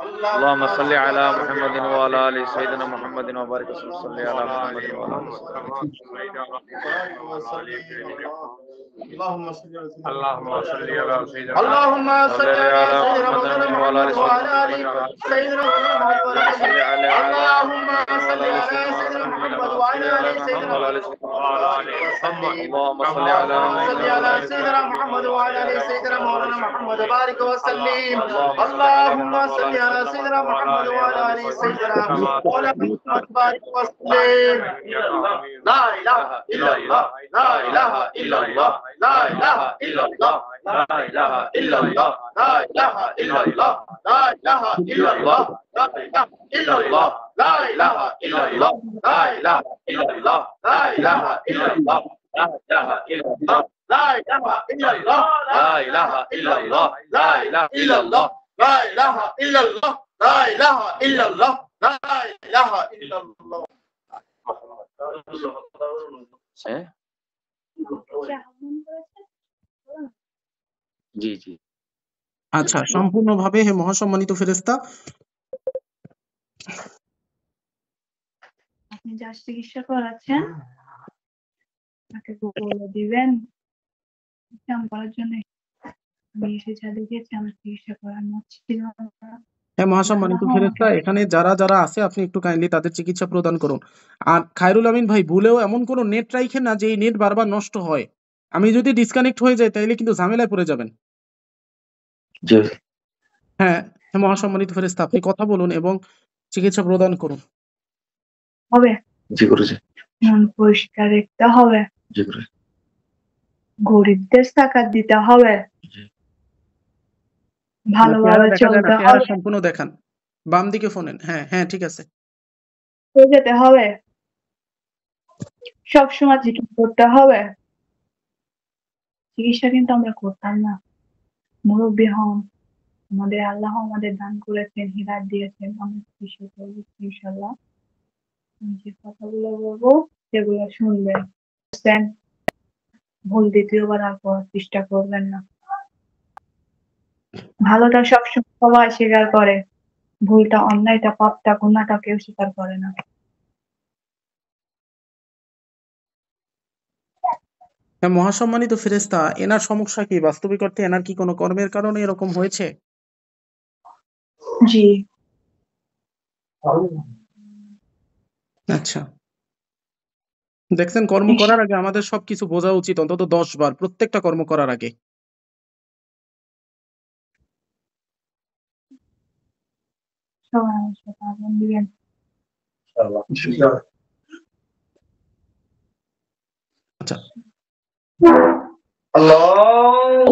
اللهم صل على محمد وعلى ال سيدنا محمد وبارك وسلم صل على محمد وعلى ال اللهم صل على سيدنا اللهم صل على سيدنا محمد وعلى ال سيدنا محمد اللهم صل على سيدنا محمد وعلى ال سيدنا اللهم صل على سيدنا محمد وعلى ال سيدنا مولانا محمد بارك وسلم اللهم صل على سيدنا محمد وعلى ال سيدنا مولانا محمد بارك وسلم لا اله الا الله لا اله الا الله لا اله الا الله لا اله الا الله لا اله الا الله لا اله الا الله لا اله الا الله لا اله الا الله لا اله الا الله لا اله الا الله لا اله الا الله لا اله الا الله لا اله الا الله لا اله الا الله لا اله الا الله لا اله الا الله لا اله الا الله জি জি আচ্ছা, সম্পূর্ণভাবে হে মহাসম্মানিত ফেরেশতা, আপনি যার চিকিৎসা করাচ্ছেন তাকে বলে দিবেন কাম করার জন্য আমি এসে যা দেখেছি আমার চিকিৎসা করানো ছিল না। হ্যাঁ মহাসম্মানিত ফেরেশতা, এখানে যারা যারা আছে আপনি একটু কাইন্ডলি তাদের চিকিৎসা প্রদান করুন। আর খায়রুল আমিন ভাই, ভুলেও এমন কোনো নেট রাখেন না যে এই নেট বারবার নষ্ট হয়। আমি যদি ডিসকানেক্ট হয়ে যাই তাহলে কিন্তু ঝামেলায় পড়ে যাবেন। জি হ্যাঁ হ্যাঁ মহাসম্মানিত ফেরেশতা, আপনি কথা বলুন এবং চিকিৎসা প্রদান করুন। হবে জি গুরুজি মন পরিষ্কার রাখতে হবে, জি গুরুজি গরিবদের সাকাত দিতে হবে, চেহারা ভালোভাবে দেখা যায় না, চলতে চেহারা হবে, সম্পূর্ণ দেখান, বাম দিকে ফোনেন। হ্যাঁ হ্যাঁ ঠিক আছে। যেতে হবে, সবসময় চিকিৎসা করতে হবে। চিকিৎসা কিন্তু আমরা করতাম না, মুরব্বী হন, আমাদের আল্লাহ আমাদের দান করেছেন, হিদায়াত দিয়েছেন, আমরা চিকিৎসা করবো ইনশাআল্লাহ। আমি যে কথাগুলো বলবো সেগুলো শুনবেন, ভুল দ্বিতীয়বার আর করার চেষ্টা করবেন না। ভালোটা সবসময় সবাই স্বীকার করে, ভুলটা, অন্যায়টা, পাপটা, গুনাহটা কেউ স্বীকার করে না। হ্যাঁ মহাসম্মানিত ফেরেশতা, এনার সমস্যা কি? বাস্তবিক অর্থে এনার কি কোনো কর্মের কারণে এরকম হয়েছে? জি আচ্ছা, দেখছেন, কর্ম করার আগে আমাদের সবকিছু বোঝা উচিত অন্তত 10 বার, প্রত্যেকটা কর্ম করার আগে। সবাই আমার সাথে আগুন দিবেন। আচ্ছা الله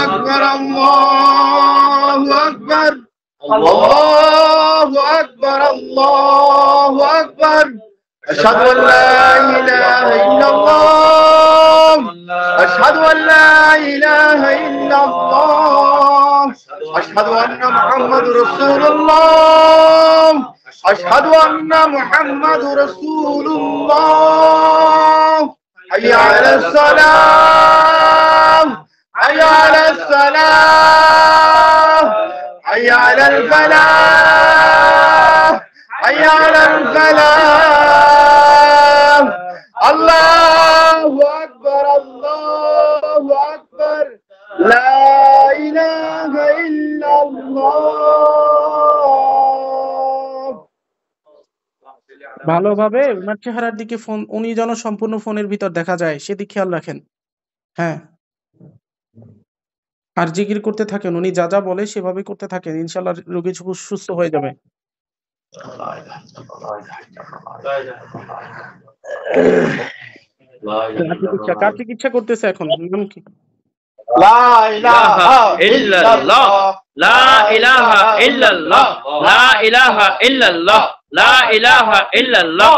أكبر الله أكبر الله أكبر الله أكبر أشهد أن لا إله إلا الله أشهد أن لا إله إلا الله أشهد أن محمد رسول الله أشهد أن محمد رسول الله حي على الصلاة حي على الصلاة حي على الفلاح حي على الفلاح الله أكبر الله أكبر لا إله إلا الله ভালোভাবে ওনার চেহারার দিকে ফোন, উনি যেন সম্পূর্ণ ফোনের ভিতর দেখা যায় সেদিকে খেয়াল রাখেন। হ্যাঁ, আর জিকির করতে থাকেন, উনি যা যা বলে সেভাবে করতে থাকেন, ইনশাআল্লাহ রোগী সুস্থ হয়ে যাবে। কার চিকিৎসা করতেছে এখন? নাম কি? لا إله إلا الله لا إله إلا الله لا إله إلا الله لا إله إلا الله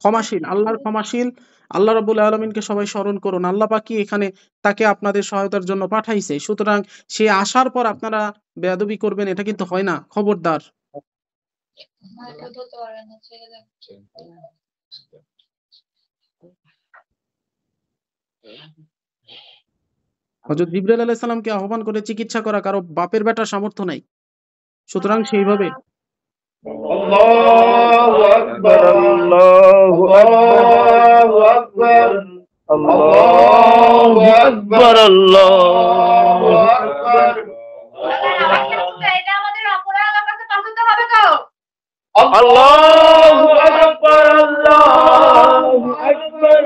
ক্ষমাশীল, আল্লাহর ক্ষমাশীল। আল্লাহ রাব্বুল আলামিনকে সবাই স্মরণ করুন। আল্লাহ পাকই এখানে তাকে আপনাদের সহায়তার জন্য পাঠাইছে। সুতরাং সে আসার পর আপনারা বেয়াদবি করবেন, এটা কিন্তু হয় না, খবরদার। হযরত জিবরাইল আলাইহিস সালামকে আহ্বান করে চিকিৎসা করা কারো বাপের বেটার সামর্থ্য নাই। সুতরাং সেইভাবে আল্লাহু আকবার, আল্লাহু আকবার, আল্লাহু আকবার, আল্লাহু আকবার। এটা আমাদের অপরাধ আল্লাহর কাছে পছন্দ হবে তো? আল্লাহু আকবার, আল্লাহু আকবার,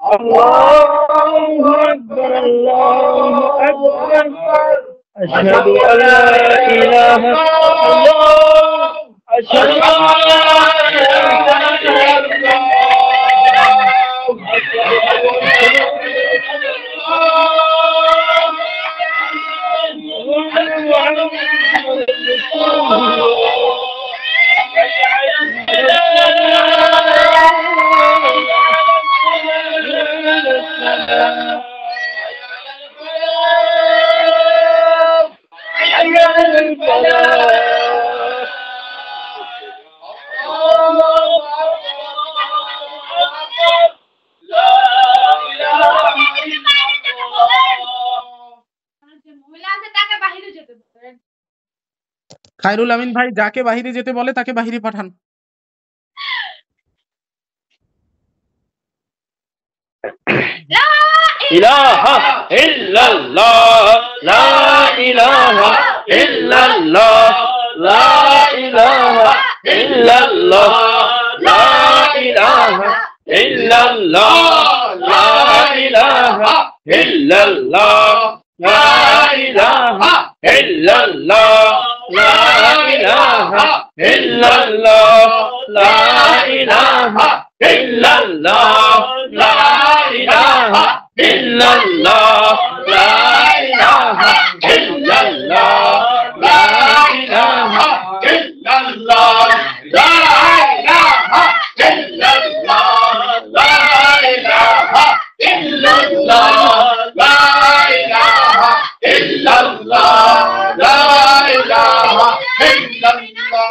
আল্লাহু আকবার, আল্লাহু আকবার। আশহাদু আল্লা ইলাহা ইল্লাল্লাহ, আশহাদু আল্লা ইলাহা ইল্লাল্লাহ, মহিলা আছে তাকে বাইরে যেতে বলেন। খায়রুল আমিন ভাই যাকে বাহিরে যেতে বলে তাকে বাহিরে পাঠান। ইলাহা ইল্লাল্লাহ, লা ইলাহা ইল্লাল্লাহ, লা ইলাহা ইল্লাল্লাহ, লা ইলাহা ইল্লাল্লাহ, লা ইলাহা ইল্লাল্লাহ, লা ইলাহা ইল্লাল্লাহ, লা ইলাহা ইল্লাল্লাহ, লা ইলাহা ইল্লাল্লাহ, লা ইলাহা ইল্লাল্লাহ, লা ইলাহা ইল্লাল্লাহ, লা ইলাহা ইল্লাল্লাহ, লা ইলাহা ইল্লাল্লাহ, লা ইলাহা ইল্লাল্লাহ, লা ইলাহা ইল্লাল্লাহ, লা ইলাহা ইল্লাল্লাহ।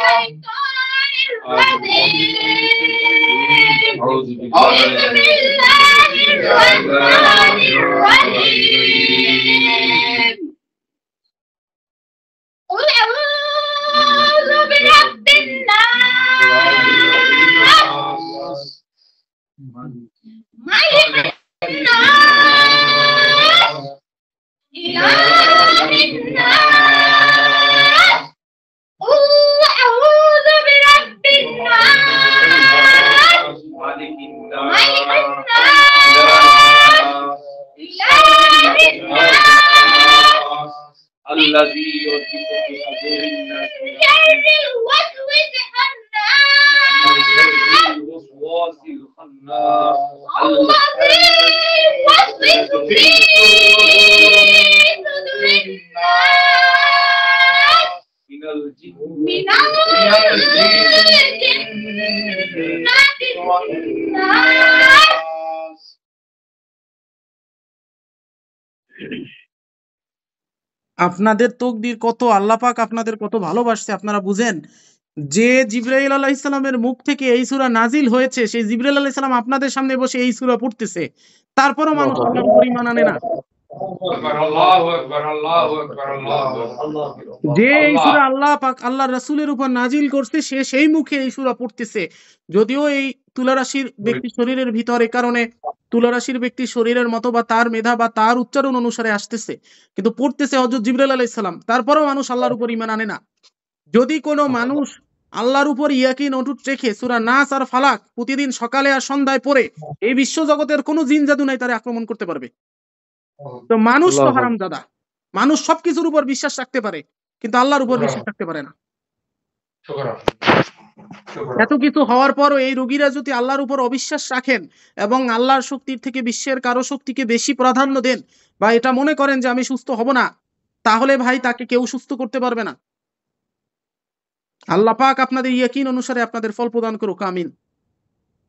أعوذ بسم الله الرحمن الرحيم. قل أعوذ برب الناس ملك الناس إله الناس. قل أعوذ برب الناس ملك الناس إله الناس الذي يوسوس في صدور الناس من شر الوسوس الخناس الوسواس الخناس الذي يوسوس في صدور الناس من الجن من الجنة والناس. আপনাদের তকদির কত, আল্লাহ পাক আপনাদের কত ভালোবাসছে আপনারা বুঝেন। যে জিবরাইল আলাইহিস সালামের মুখ থেকে এই সূরা নাজিল হয়েছে, সেই জিবরাইল আলাইহিস সালাম আপনাদের সামনে বসে এই সূরা পড়তেছে, তারপরও মানুষ আল্লাহর উপর ঈমান আনে না। Allahu Akbar, Allahu Akbar, Allahu Akbar. যে এই সূরা আল্লাহ পাক আল্লাহ রাসূলের উপর নাজিল করছে, সে সেই মুখে এই সূরা পড়তেছে। যদিও এই তুলারাশির ব্যক্তি শরীরের ভিতরে কারণে তুলারাশির ব্যক্তি শরীরের মতো বা তার মেধা বা তার উচ্চারণ অনুসারে আসতেছে, কিন্তু পড়তেছে হযরত জিবরাইল আলাইহিস সালাম, তারপরেও মানুষ আল্লাহর উপর ঈমান আনে না। যদি কোনো মানুষ আল্লাহর উপর ইয়াকিন অটুট রেখে সূরা নাস আর ফালাক প্রতিদিন সকালে আর সন্ধ্যায় পড়ে, এই বিশ্ব জগতের কোনো জিন জাদু নাই তারে আক্রমণ করতে পারবে। তো মানুষ তো হারামজাদা, মানুষ সবকিছুর উপর বিশ্বাস রাখতে পারে কিন্তু আল্লাহর উপর বিশ্বাস রাখতে পারে না। এত কিছু হওয়ার পরও এই রোগীরা যদি আল্লাহর উপর অবিশ্বাস রাখেন এবং আল্লাহর শক্তির থেকে বিশ্বের কারো শক্তিকে বেশি প্রাধান্য দেন বা এটা মনে করেন যে আমি সুস্থ হব না, তাহলে ভাই তাকে কেউ সুস্থ করতে পারবে না। আল্লাহ পাক আপনাদের ইয়াকিন অনুসারে আপনাদের ফল প্রদান করুক, আমিন।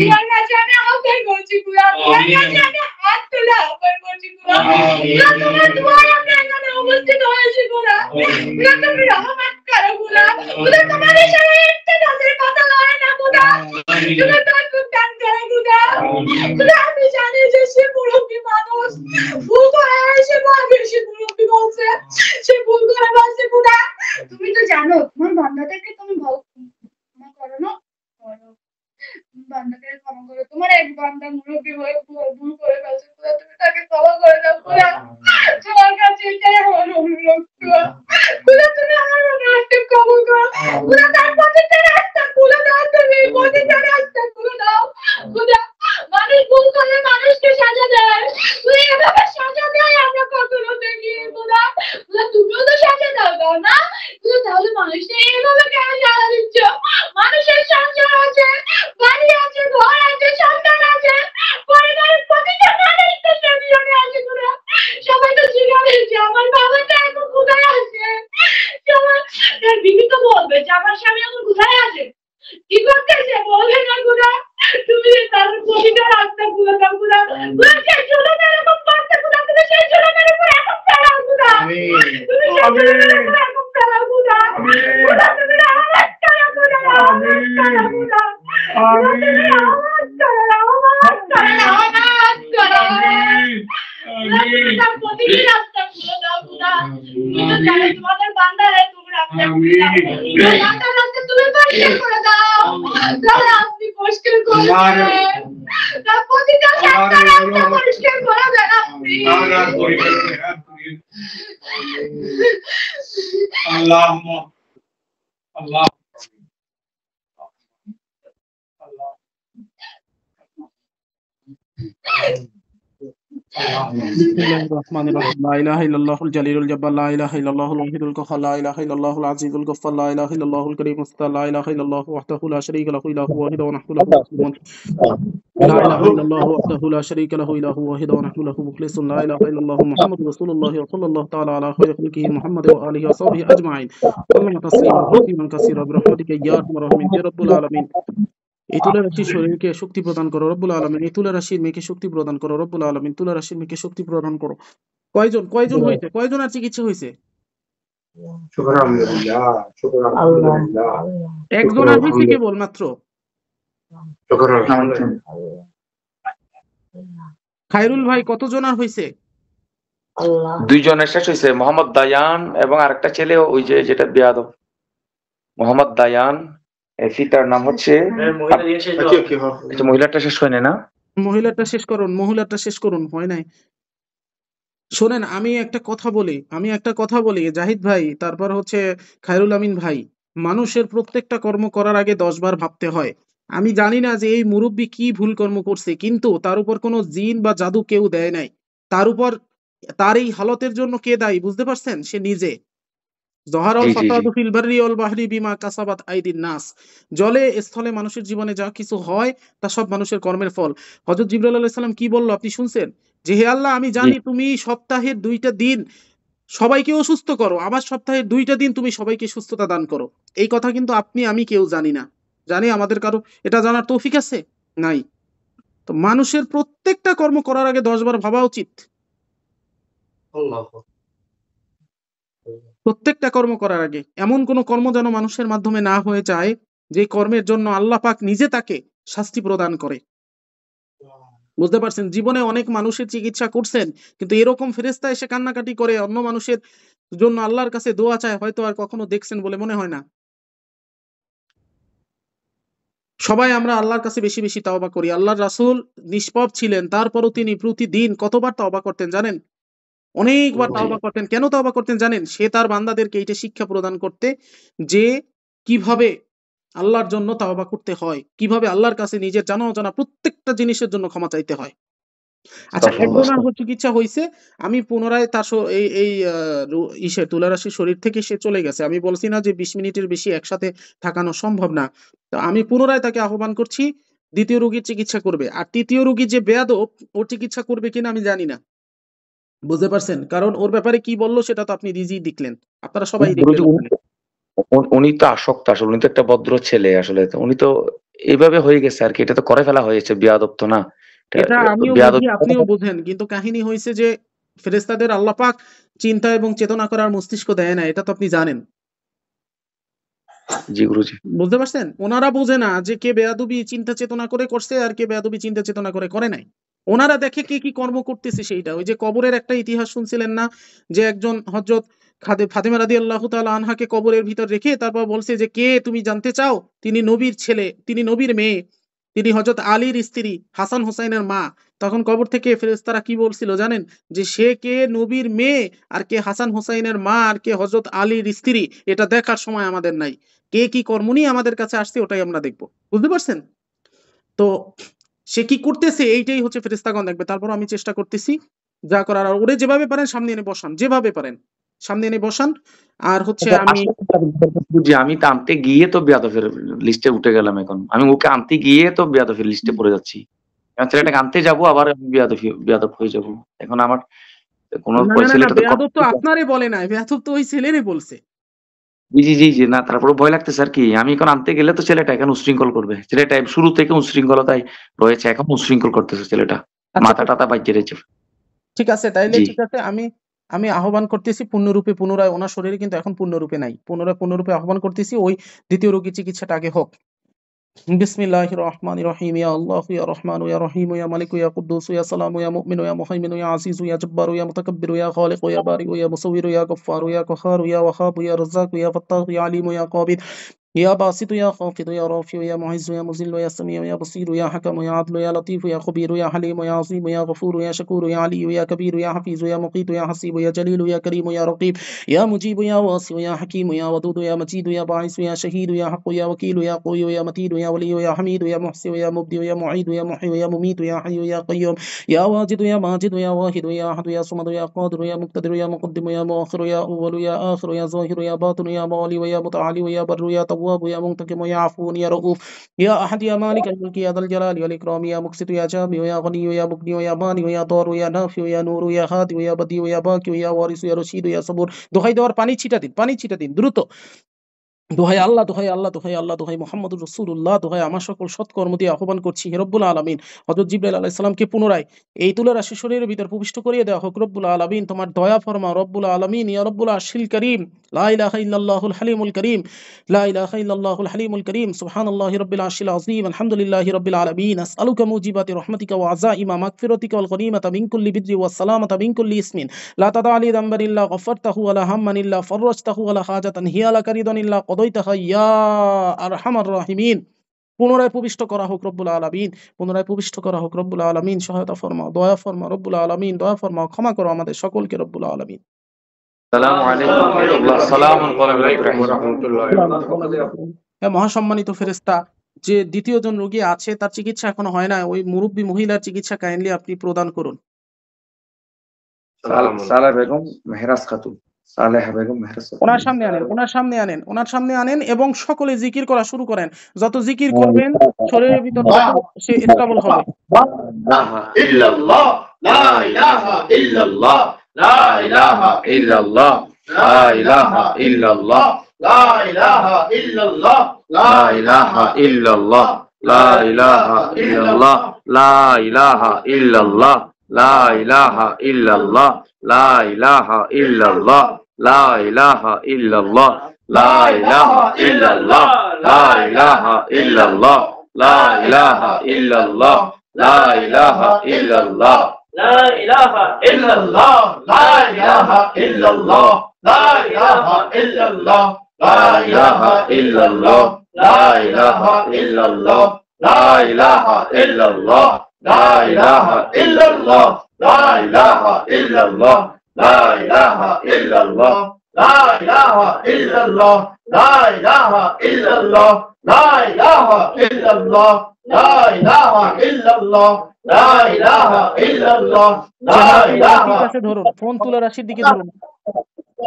তোমার কাছে আমি আহ্বান করছি খোদা, তোমার কাছে আমি হাত তুলে আহ্বান করছি খোদা। খোদা তোমার দোয়ায় আমরা এখানে উপস্থিত হয়েছি খোদা। খোদা তুমি রহমত করো খোদা। খোদা তোমার সাথে একটা নজর কথা লয় না খোদা। খোদা তৌফিক দান করো খোদা। খোদা আমি জানি যে সে মুরব্বী মানুষ, ভুল করে সে ভাবে সে মুরব্বী বলছে, সে ভুল করে বলছে খোদা। তুমি তো জানো তোমার বান্দাদেরকে তুমি ক্ষমা করো না, করো বান্দাকে ক্ষমা করো। তোমার এক বান্দা মুরব্বী হয়ে ভুল করে ফেলছে খোদা, তুমি তাকে ক্ষমা করে দাও খোদা। তোমার কাছে এটাই আমার অনুরোধ খোদা। খোদা তুমি আমার অনুরোধকে কবুল করো খোদা। তার প্রতিটা রাস্তা খুলে দাও, তুমি প্রতিটা রাস্তা খুলে দাও খোদা। মানুষ ভুল করে মানুষকে সাজা দেয়, তুই এভাবে সাজা দেয় আমরা কখনো দেখি খোদা। খোদা তুমিও তো সাজা দাও না খোদা, তাহলে মানুষকে এইভাবে কেন সাজা দিচ্ছ? মানুষের সংসার আছে, বাড়ি আছে, ঘর আছে, সন্তান আছে, পরিবারের প্রতিটা মানুষ তো টেনশনে আছে খোদা। সবাই তো জিজ্ঞাসা করছে আমার বাবাটা এখন কোথায় আছে, সবাই বিবি তো বলবে যে আমার স্বামী এখন কোথায় আছে, কি করতেছে, বলবে না খোদা। তুমি তার প্রতিটা রাস্তা খুলে দাও খোদা। সেই জুলুমের এরকম করতে খোদা, তুমি সেই জুলুমের উপর এখন ফেরাও খোদা। তুমি সেই জুলুমের উপর এখন ফেরাও খোদা। খোদা তুমি রহমত করো খোদা, রহমত করো খোদা। খোদা তুমি রহমত করো, রহমত করো, রহমত করো। খোদা প্রতিটি রাস্তা খুলে দাও খোদা। তুমি তো জানো তোমাদের বান্দারা তুমি রাস্তা খুলে দাও। বান্দার রাস্তা তুমি পরিষ্কার করে দাও। তাহলে আপনি পরিষ্কার করে দেন। তার প্রতিটা রাস্তা পরিষ্কার করে দেন আপনি। আল্লাহ আল্লাহ বিসমিল্লাহির রহমানির রহিম। লা ইলাহা ইল্লাল্লাহুল জালিলুল জাব্বার, লা ইলাহা ইল্লাল্লাহুল ওয়াহিদুল কাহ্হার, লা ইলাহা ইল্লাল্লাহুল আজিজুল গফফার, লা ইলাহা ইল্লাল্লাহুল কারীমুস সাত্তার, লা ইলাহা ইল্লাল্লাহু ওয়াহদাহু লা শারীকা লাহু ইলাহু ওয়াহিদুন ওয়া নাহনু লাহু মুসলিমুন। লা ইলাহা ইল্লাল্লাহু ওয়াহদাহু লা শারীকা লাহু ইলাহু ওয়াহিদুন ওয়া নাহনু লাহু মুখলিসুন। লা ইলাহা ইল্লাল্লাহু মুহাম্মাদুর রাসূলুল্লাহ সাল্লাল্লাহু তাআলা আলা খায়রি খালকিহি মুহাম্মাদ ওয়া আলিহি ওয়া সাহবিহি আজমাইন। সাল্লাল্লাহু তাসলিমান কাসীরান কাসীরা বিরহমাতিকা ইয়া আরহামার রাহিমিন ইয়া রাব্বুল আলামিন। এই তুলা রাশির শরীরকে শক্তি প্রদান করো রব্বুল আলামিন। এই তুলা রাশির মেয়েকে শক্তি প্রদান করো রব্বুল আলামিন। তুলা রাশির মেয়েকে শক্তি প্রদান করো। কয়জন হয়েছে, কয়জনের চিকিৎসা হয়েছে? একজনের হয়েছে কেবল মাত্র। খায়রুল ভাই কতজনের হয়েছে? 2 জনের শেষ হয়েছে, মোহাম্মদ দায়ান এবং আরেকটা ছেলে ওই যে যেটা বেয়াদব, মোহাম্মদ দায়ান। পিতার নাম হচ্ছে মহিলাটা শেষ হয় না? মহিলাটা শেষ করুন, হয় নাই। শোনেন আমি একটা কথা বলি জাহিদ ভাই, তারপর হচ্ছে খায়রুল আমিন ভাই। মানুষের প্রত্যেকটা কর্ম করার আগে 10 বার ভাবতে হয়। আমি জানি না যে এই মুরব্বী কি ভুল কর্ম করছে, কিন্তু তার উপর কোনো জিন বা জাদু কেউ দেয় নাই। তার উপর তার এই হালতের জন্য কে দায়ী বুঝতে পারছেন? সে নিজে। জহারাল ফাসাদু ফিল বাররি ওয়াল বাহরি বিমা কাসাবাত আইদিন নাস। জলে স্থলে মানুষের জীবনে যা কিছু হয় তা সব মানুষের কর্মের ফল। হযরত জিবরাইল আলাইহিস সালাম কি বলল আপনি শুনছেন? যে হে আল্লাহ, আমি জানি তুমি সপ্তাহের 2টা দিন সবাইকে অসুস্থ করো, আবার সপ্তাহের 2টা দিন তুমি সবাইকে সুস্থতা দান করো। এই কথা কিন্তু আপনি আমি কেউ জানি না। জানি আমাদের কারো এটা জানার তৌফিক আছে? নাই। তো মানুষের প্রত্যেকটা কর্ম করার আগে 10 বার ভাবা উচিত। প্রত্যেকটা কর্ম করার আগে এমন কোন কর্ম যেন মানুষের মাধ্যমে না হয়ে যায় যে কর্মের জন্য আল্লাহ পাক নিজে তাকে শাস্তি প্রদান করে। বুঝতে পারছেন? জীবনে অনেক মানুষের চিকিৎসা করছেন, কিন্তু এরকম ফেরেশতা এসে কান্নাকাটি করে অন্য মানুষের জন্য আল্লাহর কাছে দোয়া চায়, হয়তো আর কখনো দেখছেন বলে মনে হয় না। সবাই আমরা আল্লাহর কাছে বেশি বেশি তাওবা করি। আল্লাহর রাসূল নিষ্পাপ ছিলেন, তারপরও তিনি প্রতিদিন কতবার তাওবা করতেন জানেন? অনেকবার তাওবা করতেন। কেন তাওবা করতেন জানেন? সে তার বান্দাদেরকে এইটা শিক্ষা প্রদান করতে যে কিভাবে আল্লাহর জন্য তাওবা করতে হয়, কিভাবে আল্লাহর কাছে নিজের জানা অজানা প্রত্যেকটা জিনিসের জন্য ক্ষমা চাইতে হয়। আচ্ছা, একজনের চিকিৎসা হয়েছে, আমি পুনরায় তার তুলা রাশির শরীর থেকে সে চলে গেছে। আমি বলছি না যে 20 মিনিটের বেশি একসাথে থাকানো সম্ভব না। তো আমি পুনরায় তাকে আহ্বান করছি, দ্বিতীয় রোগীর চিকিৎসা করবে। আর তৃতীয় রোগী যে বেয়াদব, ওর চিকিৎসা করবে কিনা আমি জানি না। বুঝতে পারছেন? কারণ ওর ব্যাপারে কি বললো সেটা তো আপনি নিজেই দেখলেন, আপনারা সবাই দেখলেন। উনি তো আসক্ত, আসলে উনি তো একটা ভদ্র ছেলে, আসলে উনি তো এইভাবে হয়ে গেছে আর কি, এটা তো করে ফেলা হয়েছে, বেয়াদব তো না এটা আমিও বেয়াদব। বুঝি, আপনিও বোঝেন, কিন্তু কাহিনী হয়েছে যে ফেরেশতাদের আল্লাহ পাক চিন্তা এবং চেতনা করার মস্তিষ্ক দেয় না, এটা তো আপনি জানেন। জি গুরুজি। বুঝতে পারছেন? ওনারা বোঝে না যে কে বেয়াদবি চিন্তা চেতনা করে করছে আর কে বেয়াদবি চিন্তা চেতনা করে করে নাই। ওনারা দেখে কে কি কর্ম করতেছে সেইটা। ওই যে কবরের একটা ইতিহাস শুনছিলেন না, যে একজন হযরত ফাতেমা রাদিয়াল্লাহু তাআলা আনহাকে কবরের ভিতর রেখে তারপর বলছে যে কে তুমি জানতে চাও? তিনি নবীর ছেলে, তিনি নবীর মেয়ে, তিনি হযরত আলীর স্ত্রী, হাসান হোসাইনের মা। তখন কবর থেকে ফেরেশতারা কি বলছিল জানেন? যে সে কে নবীর মেয়ে আর কে হাসান হোসাইনের মা আর কে হযরত আলীর স্ত্রী, এটা দেখার সময় আমাদের নাই। কে কি কর্ম নিয়ে আমাদের কাছে আসছে ওটাই আমরা দেখব। বুঝতে পারছেন? তো সে কি করতেছে এইটাই হচ্ছে ফেরেশতাগণ দেখবে। তারপর আমি চেষ্টা করতেছি যা করার, আর ওরে যেভাবে পারেন সামনে এনে বসান, যেভাবে পারেন সামনে এনে বসান। আর হচ্ছে আমি জি, আমি তো আনতে গিয়ে তো বেয়াদবের লিস্টে উঠে গেলাম। এখন আমি ওকে আনতে গিয়ে তো বেয়াদবের লিস্টে পড়ে যাচ্ছি। এখন ছেলেটাকে আনতে যাবো আবার আমি বেয়াদব হয়ে যাবো। এখন আমার কোনো না না না ছেলেটা তো বেয়াদব তো আপনারই বলে নাই, বেয়াদব তো ওই ছেলেরই বলছে। জি না, তারপরে ভয় লাগতেছে আর কি। আমি এখন আনতে গেলে তো ছেলেটা এখন উশৃঙ্খল করবে। ছেলেটা শুরু থেকে উশৃঙ্খলতায় রয়েছে, এখন উশৃঙ্খল করতেছে ছেলেটা, মাথা টাথা বাইজে রয়েছে। ঠিক আছে, তাইলে জি ঠিক আছে, আমি আহ্বান করতেছি পূর্ণরূপে, পুনরায় ওনার শরীরে কিন্তু এখন পূর্ণরূপে নাই, পূর্ণরূপে আহ্বান করতেছি ওই দ্বিতীয় রোগী চিকিৎসাটা আগে হোক। বিসমিল্লাহির রহমানির রহিম। ইয়া আল্লাহু ইয়া রহমানু ইয়া রহিমু ইয়া মালিকু ইয়া কুদ্দুসু ইয়া সালামু ইয়া মুমিনু ইয়া মুহাইমিনু ইয়া আজিজু ইয়া জব্বারু ইয়া মুতাকাব্বিরু ইয়া খালিকু ইয়া বারিউ ইয়া মুসাউবিরু ইয়া গফফারু ইয়া কাহারু ইয়া ওয়াহাবু ইয়া রাজ্জাকু ইয়া ফাত্তাহু ইয়া আলিমু ইয়া কাবিদ يا باسط يا خافض يا رافع يا معز يا مذل يا سميع يا بصير يا حكم يا عدل يا لطيف يا خبير يا حليم يا عظيم يا غفور يا شكور يا علي يا كبير يا حفيظ يا مقيت يا حسيب يا جليل يا كريم يا رقيب يا مجيب يا واسع يا حكيم يا ودود يا مجيد يا باعث يا شهيد يا حق يا وكيل يا قوي يا متين يا ولي يا حميد يا محسن يا مبدئ يا معيد يا محيي يا مميت يا حي يا قيوم يا واجد يا ماجد يا واحد يا احد يا صمد يا قادر يا مقتدر يا مقدم يا مؤخر يا اول يا اخر يا ظاهر يا باطن يا مالي ويا متعالي ويا بر يا تواب يا منتقم يا عفو يا رؤوف يا أحد يا مالك الملك يا ذا الجلال والإكرام يا مقسط يا جامع يا غني يا مغني يا مانع يا ضار يا نافع يا نور يا هادي يا بديع يا باقي يا وارث يا رشيد يا صبور। দোহাই দেওয়ার পানি ছিটা দিন দ্রুত। দোহাই আল্লাহ, দোহাই আল্লাহ, দোহাই আল্লাহ, দোহাই মুহাম্মদুর রাসূলুল্লাহ, দোহাই আমার সকল সৎকর্ম দিয়ে আহ্বান করছি হে রব্বুল আলামিন, হযরত জিবরাইল আলাইহিস সালামকে পুনরায় এই তুলার রাশি শরীরের ভিতর প্রবিষ্ট করিয়ে দেওয়া হোক। রব্বুল আলামিন তোমার দয়া ফরমা রব্বুল আলামিন, ইয়া রব্বুল আরশিল কারীম, লা ইলাহা ইল্লাল্লাহুল হালিমুল কারীম, লা ইলাহা ইল্লাল্লাহুল হালিমুল কারীম, সুবহানাল্লাহি রাব্বিল আরশিল আযীম, আলহামদুলিল্লাহি রাব্বিল আলামিন, আসআলুকা মুজিবাতি রাহমাতিকা ওয়া আযাইমা মাগফিরাতিকা ওয়াল গনিমাতা মিন কুল্লি বিররি ওয়াস সালামাতা মিন কুল্লি ইসমিন লা তাদা লি যামবান ইল্লা গফারতাহু ওয়া লা হাম্মান ইল্লা ফাররাজতাহু ওয়া লা হাজাতান হিয়া লাকা রিদান ইল্লা কদাইতাহা ইয়া আরহামার রাহিমিন। পুনরায় প্রবিষ্ট করা হোক রব্বুল আলামিন, পুনরায় প্রবিষ্ট করা হোক রব্বুল আলামিন। সহায়তা ফরমাও, দয়া ফরমাও রব্বুল আলামিন, দয়া ফরমাও, ক্ষমা করো আমাদের সকলকে রব্বুল আলামিন। আসসালামু আলাইকুম ওয়া রাহমাতুল্লাহ। আসসালামু আলাইকুম ওয়া রাহমাতুল্লাহ। মহাসম্মানিত ফেরেশতা, যে দ্বিতীয় জন রোগী আছে তার চিকিৎসা এখনো হয় না, ওই মুরব্বী মহিলার চিকিৎসা কাইন্ডলি আপনি প্রদান করুন। সালেহা বেগম মেহরাজ খাতুন, সালেহা বেগম মেহরাজ খাতুন। ওনার সামনে আনেন এবং সকলে জিকির করা শুরু করেন। যত জিকির করবেন শরীরের ভিতর সে স্টেবল হবে। ইল্লাল্লাহ লা ইলাহা ইল্লাল্লাহ লা ইলাহা ইল্লাল্লাহ লা ইলাহা ইল্লাল্লাহ লা ইলাহা ইল্লাল্লাহ লা ইলাহা ইল্লাল্লাহ লা ইলাহা ইল্লাল্লাহ, লা ইলাহা ইল্লাল্লাহ, লা ইলাহা ইল্লাল্লাহ, লা ইলাহা ইল্লাল্লাহ, লা ইলাহা ইল্লাল্লাহ, লা ইলাহা ইল্লাল্লাহ, লা ইলাহা ইল্লাল্লাহ, লা ইলাহা ইল্লাল্লাহ, লা ইলাহা ইল্লাল্লাহ, لا إله إلا الله لا إله إلا الله لا إله إلا الله لا إله إلا الله لا إله إلا الله لا إله إلا الله لا إله إلا الله لا إله إلا الله لا إله إلا الله لا إله إلا الله لا إله إلا الله لا إله إلا الله لا إله إلا الله لا إله إلا الله لا إله ধরুন, ফোন তুলে রাশির দিকে ধরুন।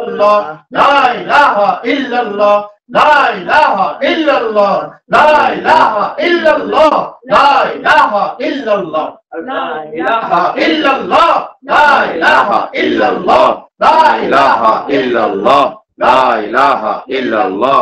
الله لا إله إلا الله لا إله إلا الله لا إله إلا الله لا إله إلا الله لا إله إلا الله لا إله إلا الله لا إله إلا الله لا إله إلا الله,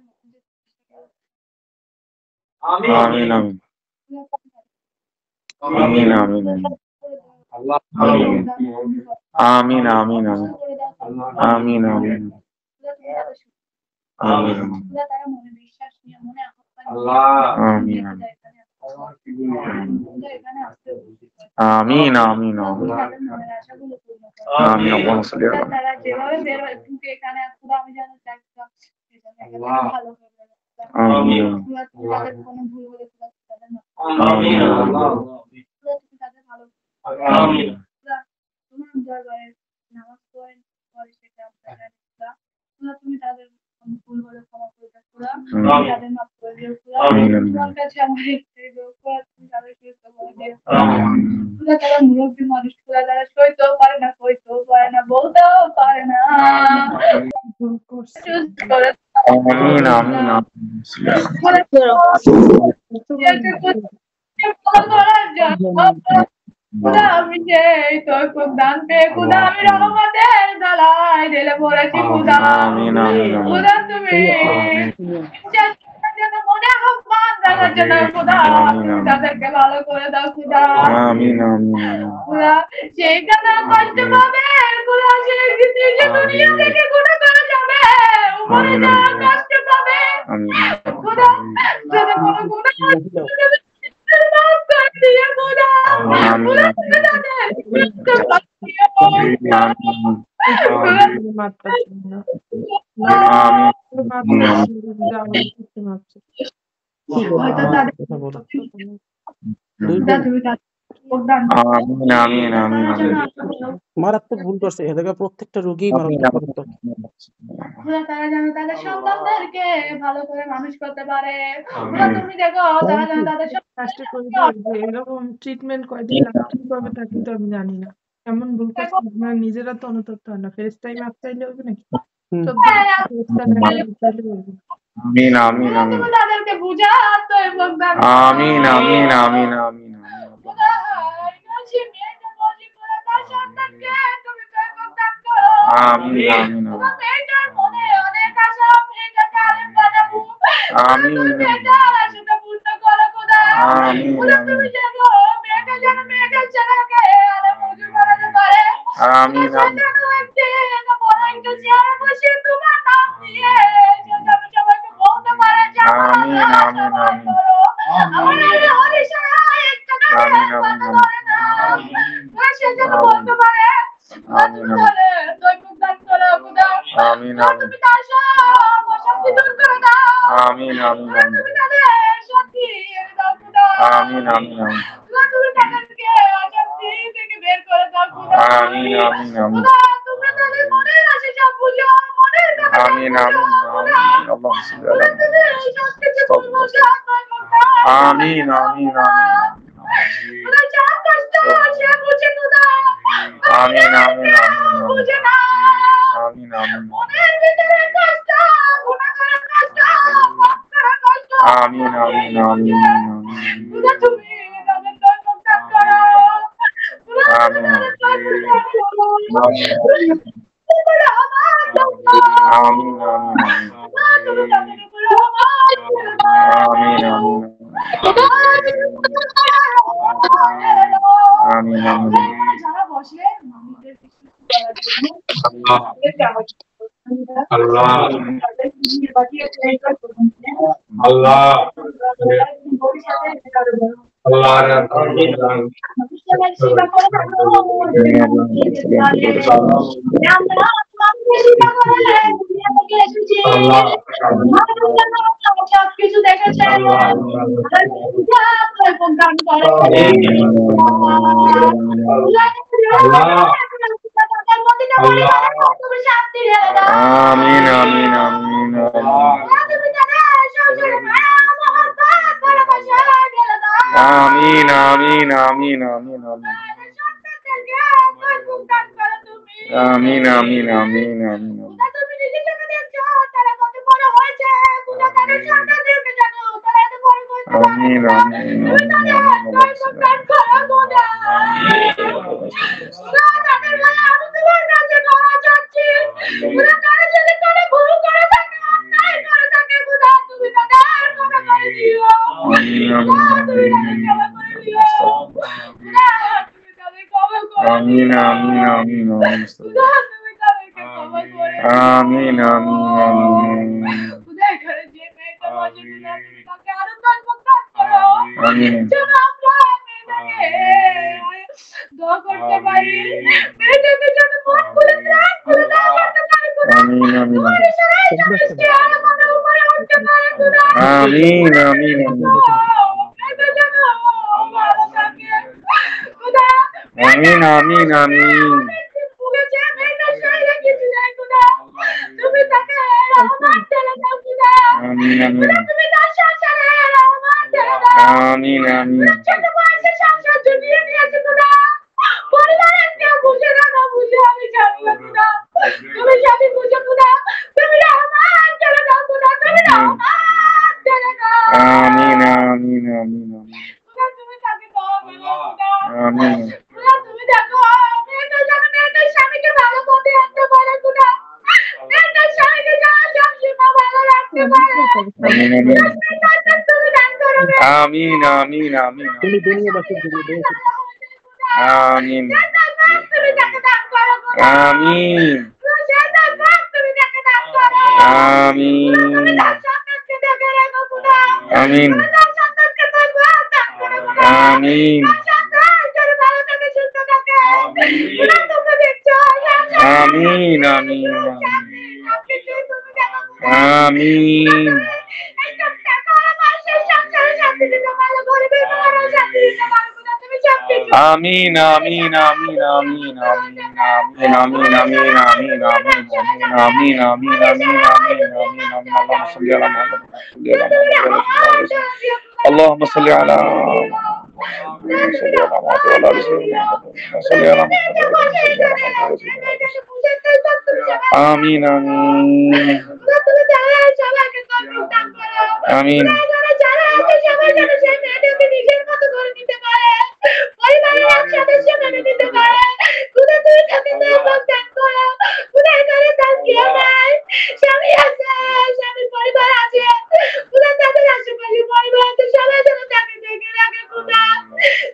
আমিন আমিন আমিন আমিন আমিন আমিন আমিন আমিন আমিন আমিন তুমি তাদের ভুল বলে ক্ষমা করে দাও খোদা, তুমি তাদের মাফ করে দিও খোদা, তোমার কাছে আমার একটাই দোয়া খোদা, তুমি তাদের সুস্থ করে দিও খোদা, তারা মুরব্বী মানুষ খোদা, তারা সইতেও পারে না, কইতেও পারে না, বলতেও পারে না, সুস্থ করে আমিন আমিন খোদা, আমি যে তোর খুব দান পেয়ে খোদা, আমি রহমতের ডালায় ঢেলে পড়েছি খোদা, খোদা তুমি মনে আহ্বান জানার জন্য খোদা, তুমি তাদেরকে ভালো করে দাও খোদা, খোদা সেইখানে কষ্ট পাবে খোদা, সেই দুনিয়া থেকে গুনাহ করে যাবে, উপরে যাওয়া কষ্ট পাবে খোদা, যাতে কোনো গুনাহ মাফ করে দিও খোদা, খোদা তুমি মারাত্মক ভুল করছে এ জায়গায় প্রত্যেকটা রোগী মারাত্মক তারা যেন তাদের সন্তানদেরকে ভালো করে মানুষ করতে পারে, তুমি দেখো তারা যেন তাদের এরকম ট্রিটমেন্ট কয়দিন কি করবে তা কিন্তু আমি জানি না, এমন ভুল করছে আপনারা নিজেরা তো অনুতপ্ত হয় না, ফেরেস টাইম আপ চাইলে হবে নাকি? আমিন আমিন আমিন তাদেরকে বুঝাতো এবং আমিন আমিন আমিন আমিন আমিন আমিন কিছু দেখেছে আমিন আমিন আমিন আমিন আমিন আমিন আমিন আমিন আমিন আমিন আমিন আমিন আমিন খুদা তুমি তাদের ক্ষমা করে আমিন দিও আমিন আমিন আমিন খুদা তুমি তাদেরকে ক্ষমা করে দিও আমিন আমিন আমিন খুদা এখানে যে মেয়েটা বসে খুদা তুমি তাকে আরো দান করো আমিন যেন আমরা মেয়েটাকে দোয়া করতে পারি মেয়েটাকে যেন মন খুলে প্রাণ খুলে দোয়া করতে পারি খুদা আমিন আমিন তোমার ইশারায় যেন সে আরো মনে উপরে উঠতে পারে খুদা আমিন আমিন মেয়েটা যেন ভালো থাকে খুদা আমিন আমিন আমিন ভুলেছে মেয়েটা শরীরে কিছু নাই খুদা তুমি তাকে রহমান ঢেলে দাও খুদা আমিন আমিন খুদা তুমি তার সংসারে রহমান ঢেলে দাও আমিন আমিন ছোট বয়সে সংসার জমিয়ে নিয়েছে খুদা পরিবারের কেউ বুঝে না বুঝে আমি জানি না খুদা তুমি জানি বুঝে খুদা তুমি রহমান ঢেলে দাও খুদা তুমি রহমান ঢেলে দাও আমিন আমিন আমিন খুদা তুমি তাকে দোয়া করো খুদা আমিন খুদা তুমি দেখো মেয়েটা যেন মেয়েটার স্বামীকে ভালো পথে আনতে পারে খুদা মেয়েটার স্বামীকে যেন সবসময় ভালো রাখতে পারে আমিন আমিন তুমি দান করো আমিন আমিন আমিন তুমি দুনিয়াবাসীর জন্য দোয়া করো। আমিন তুমি তাকে দান করো খুদা আমিন তুমি তাকে দান করো আমিন তুমি তার সন্তানকে দেখে রেখো খুদা আমিন তার সন্তানকে দান করো খুদা আমিন সন্তান যেন ভালো থাকে সুস্থ থাকে খুদা তুমি দেখছো আমিন আমিন আমিন আমিন আমিন আমিন আমিন আমিন আমিন আমিন আমিন আমিন আমিন আমিন আমিন আমিন আমিন আমিন اللهم صل على محمد وعلى ال محمد صل على محمد آمين آمين آمين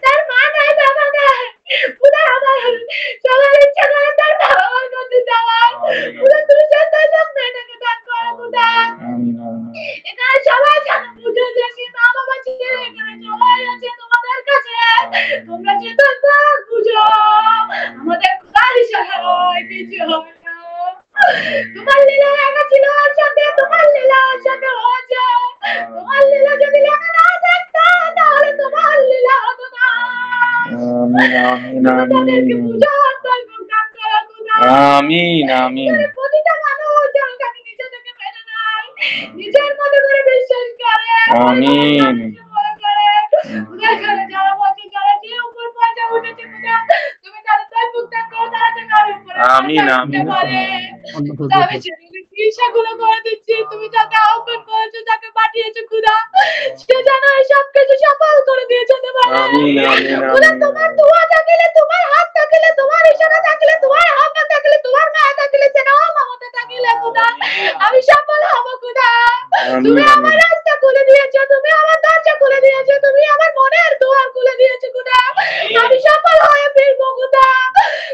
তার মা নাই বাবা নাই পুরা আমার সবার ইচ্ছা করে তার বাবা আমার কাছে যাওয়ার পুরা তুমি সন্তান মেয়েটাকে দান করো খুদা এখানে সবাই জানো বুঝে যে কি মা বাবা ছিল এখানে সবাই আছে তোমাদের কাছে তোমরা যে তো বুঝো আমাদের খুদার ইশারায় কিছু হবে না তোমার লীলা একা ছিল ওর সাথে তোমার লীলা ওর সাথে হয়েছে তোমার লীলা যদি লেখা না থাকতো তাহলে তোমার লীলা হতো না آمين آمين প্রতিটা মানুষ যেন তাকে নিজে থেকে মেনে নেয় নিজের মতো করে বিশ্বাস করে آمين যারা বলছে যারা যে উপর পয়সা উঠেছে তুমি তাদের তাই ভুগতান করো তারা যেন আর উপরে آمين آمين আমি চিকিৎসাগুলো করে দিচ্ছি তুমি যাকে আহ্বান করেছো যাকে পাঠিয়েছো খুদা সে যেন এই সব কিছু সফল করে দিয়ে যেতে পারে آمين آمين খুদা তোমার দোয়া থাকলে তোমার হাত থাকলে তোমার ইশারা থাকলে তোমার হাত থাকলে তোমার মায়া থাকলে যেন মমতা থাকলে খুদা আমি সফল হব খুদা তুমি আমার রাস্তা খুলে দিয়েছো তুমি আমার দরজা খুলে দিয়েছো তুমি আমার মনের দুয়ার খুলে দিয়েছো খুদা আমি সফল হয়ে ফিরবো খুদা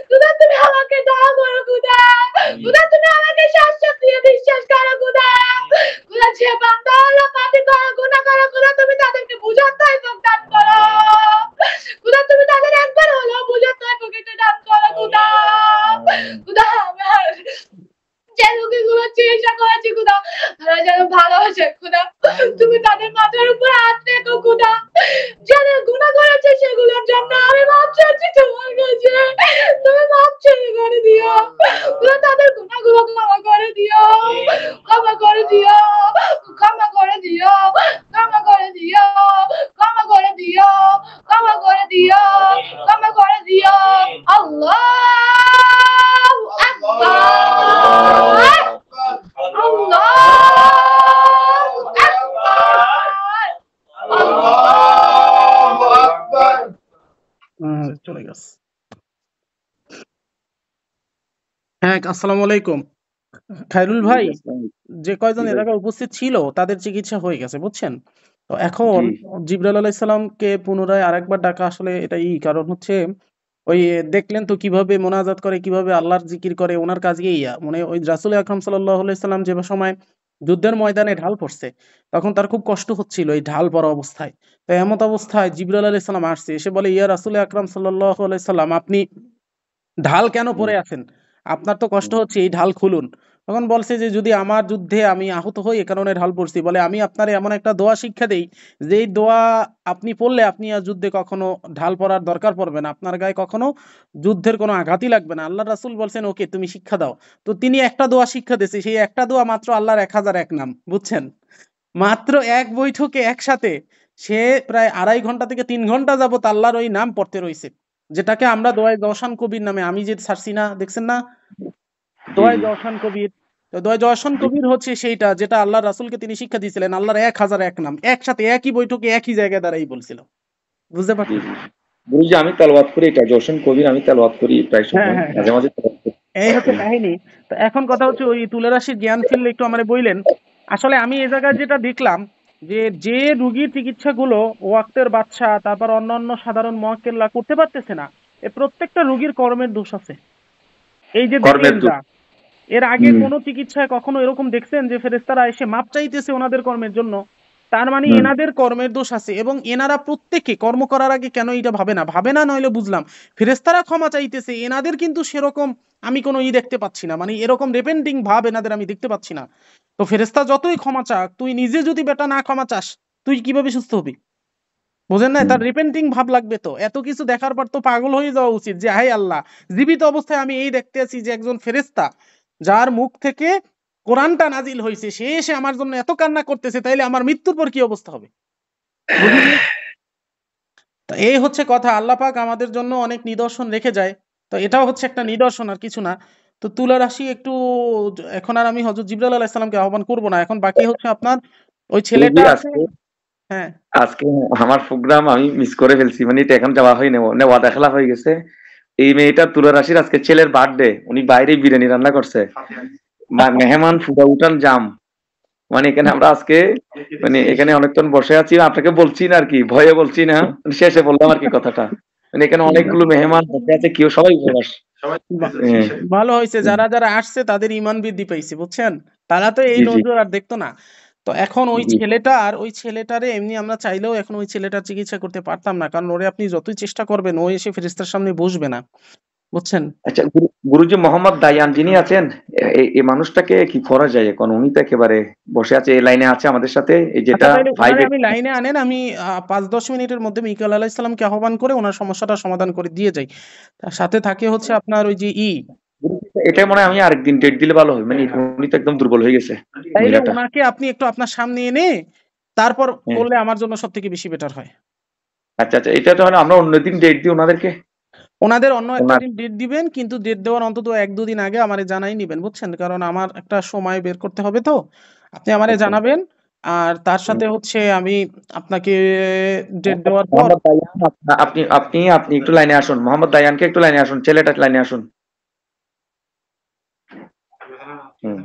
খুদা তুমি আমাকে দোয়া করো খুদা খুদা তুমি আমাকে শাশ্বত দিয়ে বিশ্বাস করো খুদা খুদা যে বান্দা হলো পাপী করো গুনাহ করো খুদা তুমি তাদেরকে বুঝার তৌফিক দান করো খুদা তুমি তাদের একবার হলো বুঝার তৌফিক দান করো খুদা খুদা আমার যে রোগীগুলো চিকিৎসা করেছি খুদা তারা যেন ভালো হয়েছে খুদা তুমি তাদের মাথার উপর হাত রেখো খুদা যারা গুনাহ করেছে সেগুলোর জন্য আমি মাপ চাচ্ছি তোমার কাছে তুমি মাপ চেয়ে করে দিও খুদা তাদের গুনাহগুলো ক্ষমা করে দিও ক্ষমা করে দিও ক্ষমা করে দিও ক্ষমা করে দিও ক্ষমা করে দিও ক্ষমা করে দিও ক্ষমা করে দিও আল্লাহু আকবার আল্লাহু আকবার চলে গেছে। হ্যাঁ, আসসালামু আলাইকুম। খায়রুল ভাই, যে কয়জন এলাকায় উপস্থিত ছিল তাদের চিকিৎসা হয়ে গেছে, বুঝছেন? তো এখন জি জিবরাইল আলাইহিস সালামকে পুনরায় আরেকবার ডাকা আসলে এটাই কারণ হচ্ছে ওই দেখলেন তো কিভাবে মোনাজাত করে, কিভাবে আল্লাহর জিকির করে, ওনার কাজই ইয়া মানে ওই রাসূল আকরাম সাল্লাল্লাহু আলাইহি সাল্লাম যে সময় যুদ্ধের ময়দানে ঢাল পড়ছে তখন তার খুব কষ্ট হচ্ছিল এই ঢাল পড়া অবস্থায়। তো এমত অবস্থায় জিবরাইল আলাইহিস সালাম আসছে, এসে বলে, ইয়া রাসূল আকরাম সাল্লাল্লাহু আলাইহি সাল্লাম, আপনি ঢাল কেন পরে আছেন? আপনার তো কষ্ট হচ্ছে, এই ঢাল খুলুন। তখন বলছে যে যদি আমার যুদ্ধে আমি আহত হই এ কারণে ঢাল পড়ছি। বলে আমি আপনারে এমন একটা দোয়া শিক্ষা দেই যেই দোয়া আপনি পড়লে আপনি আর যুদ্ধে কখনো ঢাল পড়ার দরকার পড়বে না। আপনার গায়ে কখনো যুদ্ধের কোনো আঘাতই লাগবে না। আল্লাহর রাসূল বলছেন ওকে তুমি শিক্ষা দাও। তো তিনি একটা দোয়া শিক্ষা দিয়েছে। সেই একটা দোয়া মাত্র আল্লাহর 1001 নাম। বুঝছেন? মাত্র এক বৈঠকে একসাথে সে প্রায় 2.5 ঘন্টা থেকে 3 ঘন্টা যাবত আল্লাহর ওই নাম পড়তে রইছে। যেটাকে আমরা দোয়ায়ে জওশান কবির নামে আমি যে ছাড়ছি না, দেখছেন না? জি দোয়ায়ে জি জওশান কবির। তো দোয়ায়ে জওশান কবির হচ্ছে সেইটা যেটা আল্লাহর রাসূলকে তিনি শিক্ষা দিয়েছিলেন। আল্লাহর 1001 নাম একসাথে একই বৈঠকে একই জায়গায় দাঁড়াই বলছিল। বুঝতে জি পারছেন? জি গুরুজি আমি তেলাওয়াত করি, এটা জোশন কবির আমি তেলাওয়াত করি প্রায় হ্যাঁ, সময়, হ্যাঁ, হ্যাঁ। মাঝে মাঝে তেলাওয়াত করি। এই হচ্ছে কাহিনী। তো এখন কথা হচ্ছে ওই তুলারাশির জ্ঞান ফিরলে একটু আমারে বইলেন। আসলে আমি এ জায়গায় যেটা দেখলাম যে রুগীর চিকিৎসাগুলো ওয়াক্তের বাদশা তারপর অন্যান্য সাধারণ মুয়াক্কেলরা করতে পারতেছে না, এ প্রত্যেকটা রুগীর কর্মের দোষ আছে। এই যে কর্মের দেখলেন দূত। যা, এর আগে হুম কোনো চিকিৎসায় কখনো এরকম দেখছেন যে ফেরেশতারা এসে মাপ চাইতেছে ওনাদের কর্মের জন্য? তার মানে হুম এনাদের কর্মের দোষ আছে এবং এনারা প্রত্যেকে কর্ম করার আগে কেন এটা ভাবে না নইলে বুঝলাম। ফেরেশতারা ক্ষমা চাইতেছে, এনাদের কিন্তু সেরকম আমি কোনো দেখতে পাচ্ছি না। মানে এরকম রিপেন্টিং ভাব এনাদের আমি দেখতে পাচ্ছি না। তো ফেরেশতা যতই ক্ষমা চাক, তুই নিজে যদি বেটা না ক্ষমা চাস, তুই কিভাবে সুস্থ হবি? বুঝেন নাই? হুম তার রিপেন্টিং ভাব লাগবে তো। এত কিছু দেখার পর তো পাগল হয়ে যাওয়া উচিত যে হায় আল্লাহ, জীবিত অবস্থায় আমি এই দেখতে আছি যে একজন ফেরেশতা যার মুখ থেকে কোরআনটা নাজিল হইছে সে এসে আমার জন্য এত কান্না করতেছে, তাইলে আমার মৃত্যুর পর কি অবস্থা হবে? বুঝেন নাই? তো এই হচ্ছে কথা। আল্লাহ পাক আমাদের জন্য অনেক নিদর্শন রেখে যায়। তো এটাও হচ্ছে একটা নিদর্শন আর কিছু না। তো তুলা রাশি একটু এখন আর আমি হযরত জিবরাইল আলাইহিস সালামকে আহ্বান করব না। এখন বাকি হচ্ছে আপনার ওই গুরুজি ছেলেটা আছে। আজকে হ্যাঁ। আজকে আমার প্রোগ্রাম আমি মিস করে ফেলছি, মানে এটা এখন যাওয়া হয়নি, নেওয়া দেখালা হয়ে গেছে। এই মেয়েটা তুলা রাশির আজকে ছেলের বার্থডে, উনি বাইরে বিরিয়ানি রান্না করছে, মেহমান ফুটা উঠান জাম, মানে এখানে আমরা আজকে মানে এখানে অনেকক্ষণ বসে আছি, আপনাকে বলছি না আর কি, ভয়ে বলছি না, শেষে বললাম আর কি কথাটা, মানে এখানে অনেকগুলো মেহমান বসে আছে, কেউ সবাই উপবাস। বা- হ্যাঁ, ভালো হয়েছে, যারা আসছে তাদের ইমান বৃদ্ধি পাইছে, বুঝছেন? তারা তো এই জি জি নজর আর দেখতো না। তো এখন জি ওই ছেলেটারে এমনি আমরা চাইলেও এখন ওই ছেলেটার চিকিৎসা করতে পারতাম না, কারণ ওরে আপনি যতই চেষ্টা করবেন ও এসে ফেরেশতার সামনে বসবে না, বুঝছেন? আচ্ছা গুরুজি মোহাম্মদ দায়ান যিনি আছেন, এই মানুষটাকে কি করা যায় এখন? উনি তো একেবারে বসে আছে, এই লাইনে আছে আমাদের সাথে, এই আচ্ছা যেটা তাইলে ওনারে 5 আমি লাইনে আনেন, আমি 5-10 মিনিটের মধ্যে মিকাইল আলাইহিস সালামকে আহ্বান করে ওনার সমস্যাটা সমাধান করে দিয়ে যাই। তার সাথে থাকে হচ্ছে আপনার ওই যে এটা মনে হয় আমি আরেকদিন ডেট দিলে ভালো হয়, মানে উনি তো একদম দুর্বল হয়ে গেছে তাইলে মহিলাটা। ওনাকে আপনি একটু আপনার সামনে এনে তারপর হ্যাঁ করলে আমার জন্য সবথেকে বেশি বেটার হয়। আচ্ছা আচ্ছা, এটা তাহলে আমরা অন্যদিন ডেট দিই ওনাদেরকে। ওনাদের অন্য একটা ওনার দিন ডেট দিবেন, কিন্তু ডেট দেওয়ার অন্তত 1-2 দিন আগে আমারে জানাই নিবেন, বুঝছেন? কারণ আমার একটা সময় বের করতে হবে তো। আপনি আমারে আচ্ছা জানাবেন। আর তার হুম। সাথে হচ্ছে আমি আপনাকে ডেট মোহাম্মদ দেওয়ার পর মোহাম্মদ দায়ান, আপনি আপনি আপনি একটু লাইনে আসুন, মোহাম্মদ দায়ানকে একটু লাইনে আসুন, ছেলেটা লাইনে আসুন। হুম।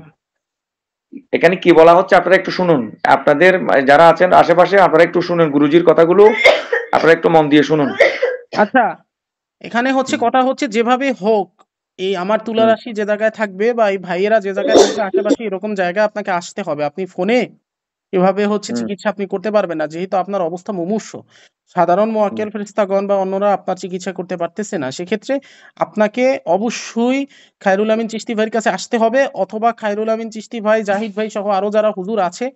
এখানে কি বলা হচ্ছে আপনারা একটু শুনুন, আপনাদের যারা আছেন আশেপাশে আপনারা একটু শুনুন গুরুজির কথাগুলো, আপনারা একটু মন দিয়ে শুনুন। আচ্ছা, এখানে হচ্ছে হুম কথা হচ্ছে যেভাবে হোক এই আমার তুলা হুম রাশি যে জায়গায় থাকবে বা এই ভাইয়েরা যে জায়গায় থাকবে আশেপাশে এরকম জায়গায় আপনাকে আসতে হবে। আপনি ফোনে এভাবে হচ্ছে হুম চিকিৎসা আপনি করতে পারবেন না, যেহেতু আপনার অবস্থা মুমূর্ষু। সাধারণ হুম মোয়াক্কেল ফেরেশতাগণ বা অন্যরা আপনার চিকিৎসা করতে পারতেছে না, সেক্ষেত্রে আপনাকে অবশ্যই খায়রুল আমিন চিশতি ভাইয়ের কাছে আসতে হবে, অথবা খায়রুল আমিন চিশতি ভাই, জাহিদ ভাই সহ আরো যারা হুজুর আছে,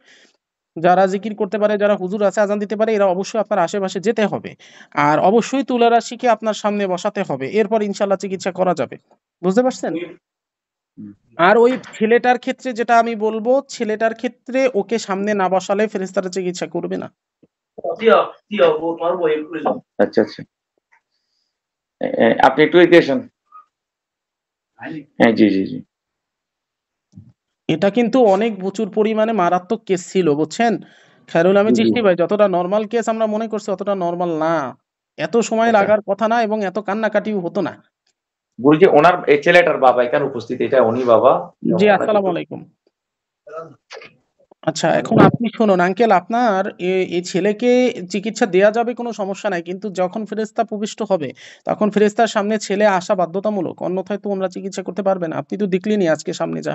যারা জিকির করতে পারে, যারা হুজুর আছে, আজান দিতে পারে, এরা অবশ্যই আপনার আশেপাশে যেতে হবে। আর অবশ্যই তুলা রাশিকে আপনার সামনে বসাতে হবে, এরপর ইনশাল্লাহ চিকিৎসা করা যাবে। বুঝতে পারছেন? হুম। আর ওই ছেলেটার ক্ষেত্রে যেটা আমি বলবো, ছেলেটার ক্ষেত্রে ওকে সামনে না বসালে ফেরেশতারা চিকিৎসা করবে না। আচ্ছা আচ্ছা, আপনি একটু এগিয়ে আসেন। হ্যাঁ জি জি জি এটা কিন্তু অনেক প্রচুর পরিমাণে মারাত্মক কেস ছিল, বুঝছেন? খায়রুল আমিন জি জি চিশতি ভাই যতটা নরমাল কেস আমরা মনে করছি অতটা নরমাল না। এত সময় আচ্ছা লাগার কথা না এবং এত কান্নাকাটিও হতো না। গুরুজি ওনার এই ছেলেটার বাবা এখানে উপস্থিত, এটা উনি বাবা, জি, ওনাকে আসসালামু একটু আলাইকুম। আচ্ছা, এখন আপনি শুনুন আঙ্কেল, আপনার এই ছেলেকে চিকিৎসা দেয়া যাবে, কোনো সমস্যা নাই। কিন্তু যখন ফেরেশতা প্রবিষ্ট হবে, তখন ফেরেশতার সামনে ছেলে আসা বাধ্যতামূলক। অন্যথায় তো ওনারা চিকিৎসা করতে পারবে না। আপনি তো দেখলেনই আজকে সামনে যা।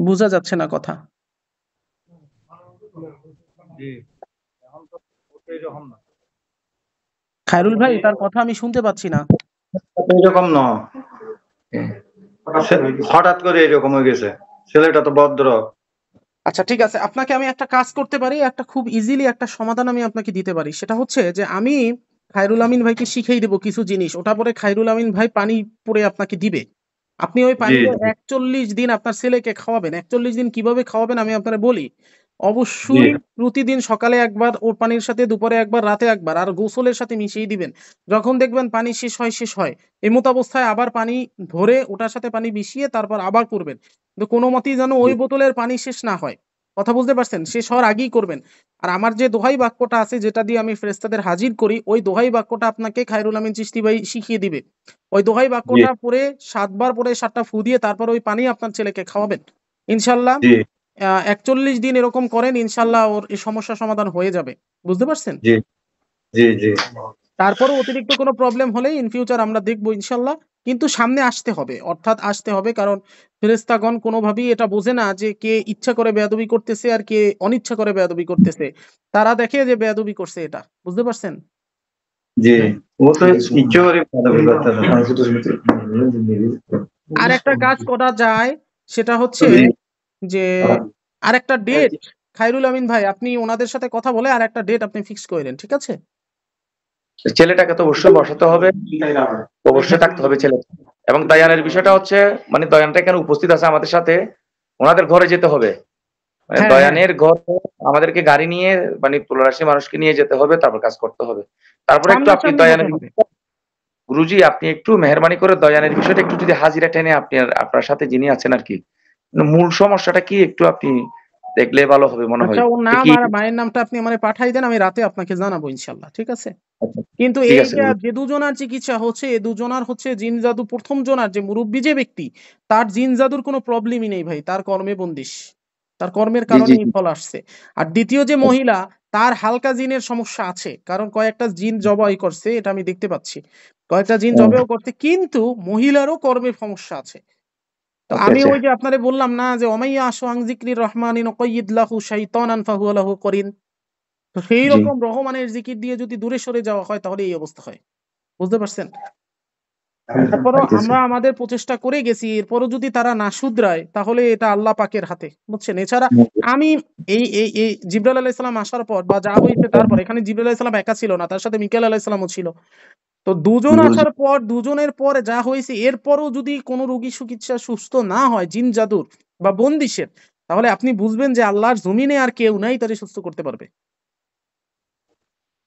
বোঝা যাচ্ছে না কথা। খায়রুল ভাই, তার কথা আমি শুনতে পাচ্ছি না। এরকম না, হঠাৎ করে এরকম হয়ে গেছে। ছেলেটা তো ভদ্র। আচ্ছা ঠিক আছে, আপনাকে আমি একটা কাজ করতে পারি, একটা খুব ইজিলি একটা সমাধান আমি আপনাকে দিতে পারি। সেটা হচ্ছে যে আমি খায়রুল আমিন ভাইকে শিখিয়ে দেবো কিছু জিনিস, ওটা পরে খায়রুল আমিন ভাই পানি পরে আপনাকে দিবে। আপনি ওই জি পানিটা জি ৪১ দিন আপনার ছেলেকে খাওয়াবেন। ৪১ দিন কিভাবে খাওয়াবেন আমি আপনাকে বলি। জি অবশ্যই প্রতিদিন সকালে একবার ওর পানির সাথে, দুপুরে একবার, রাতে একবার, আর গোসলের সাথে মিশিয়ে দিবেন। যখন দেখবেন পানি শেষ হয় এই মতো অবস্থায় আবার পানি ভরে ওটার সাথে পানি মিশিয়ে তারপর আবার করবেন। কিন্তু কোনো মতেই যেন ওই বোতলের পানি শেষ না হয়। কথা বুঝতে পারছেন? শেষ হওয়ার আগেই করবেন। আর আমার যে দোহাই বাক্যটা আছে, যেটা দিয়ে আমি ফেরেশতাদের হাজির করি, ওই দোহাই বাক্যটা আপনাকে খায়রুল আমিন চিশতি ভাই শিখিয়ে দিবে। ওই দোহাই জি বাক্যটা পড়ে ৭ বার পরে ৭টা ফু দিয়ে তারপর ওই পানি আপনার ছেলেকে খাওয়াবেন। ইনশাআল্লাহ জি ৪১ দিন এরকম করেন, ইনশাআল্লাহ ওর এই সমস্যার সমাধান হয়ে যাবে। বুঝতে পারছেন? জি জি জি তারপরেও অতিরিক্ত কোনো প্রবলেম হলে ইন ফিউচার আমরা দেখব ইনশাআল্লাহ। কিন্তু সামনে আসতে হবে, অর্থাৎ আসতে হবে, কারণ ফেরেশতাগণ কোনোভাবেই এটা বোঝে না যে কে ইচ্ছা করে বেয়াদবি করতেছে আর কে অনিচ্ছা করে বেয়াদবি করতেছে। তারা দেখে যে বেয়াদবি করছে এটা। বুঝতে পারছেন? জি ও তো ইচ্ছে করে বাঁধাবি করতেছে। আর একটা কাজ করা যায়, সেটা হচ্ছে জি যে আরেকটা ডেট, খায়রুল আমিন ভাই আপনি ওনাদের সাথে কথা বলে আরেকটা ডেট আপনি ফিক্স করেন, ঠিক আছে? ছেলেটাকে তো অবশ্যই বসাতে হবে, অবশ্যই থাকতে হবে ছেলে। এবং দায়ানের বিষয়টা হচ্ছে, মানে দয়ানটা এখানে উপস্থিত আছে আমাদের সাথে, ওনাদের ঘরে যেতে হবে। মানে হ্যাঁ, হ্যাঁ। দয়ানের ঘরে আমাদেরকে গাড়ি নিয়ে, মানে তুলারাশি মানুষকে নিয়ে যেতে হবে, তারপর কাজ করতে হবে। তারপরে একটু আপনি সামনাসামনি হতে দয়ানের হবে। গুরুজি, আপনি একটু মেহরবানি করে দয়ানের বিষয়টা একটু যদি হাজিরা টেনে আপনার সাথে যিনি আছেন আর কি, মূল সমস্যাটা কি একটু আপনি দেখলে ভালো হবে মনে হয়। আচ্ছা, ওর যে নাম কি আর মায়ের নামটা আপনি আমারে পাঠাই দেন, আমি রাতে আপনাকে জানাবো ইনশাআল্লাহ, ঠিক আছে? আচ্ছা, কিন্তু ঠিক এই আছে যে গুরুজি। যে দুজনার চিকিৎসা হচ্ছে, এই দুজনার হচ্ছে জিন জাদু, প্রথম জনার যে মুরব্বি যে ব্যক্তি, তার জিন জাদুর কোনো প্রবলেমই নেই ভাই, তার কর্মে বন্দিশ। তার কর্মের জি জি কারণে এই জি ফল আসছে। আর দ্বিতীয় যে মহিলা, তার হালকা জিনের সমস্যা আছে, কারণ কয়েকটা জিন জবাই করছে, এটা আমি দেখতে পাচ্ছি। কয়েকটা জিন জবেও করছে, কিন্তু মহিলারও কর্মের সমস্যা আছে। তো আচ্ছা আমি আচ্ছা ওই যে আপনারে বললাম না যে ওমাইয়া আশু আন যিকরির রহমানি নুকাইয়িদ লাহু শাইতানান ফাহুয়া লাহু করিন। তো সেই জি রকম রহমানের জিকির দিয়ে যদি দূরে সরে যাওয়া হয় তাহলে এই অবস্থা হয়। বুঝতে পারছেন? তারপরও আচ্ছা আমরা আমাদের প্রচেষ্টা করে গেছি, এরপরও যদি তারা না শুধরায় তাহলে এটা আল্লাহ পাকের হাতে। বুঝছেন? এছাড়া আমি এই জিবরাইল আলাইহিস সালাম আসার পর বা যা হইছে তারপর, এখানে জিবরাইল আলাইহিস সালাম একা ছিল না, তার সাথে মিকাইল আলাইহিস সালামও ছিল। তো দুজন গুরুজি। আসার পর, দুজনের পরে যা হয়েছে, এরপরও যদি কোনো রোগী চিকিৎসা সুস্থ না হয় জিন জাদুর বা বন্দিশের, তাহলে আপনি বুঝবেন যে আল্লাহর জমিনে আর কেউ নাই তারে সুস্থ করতে পারবে।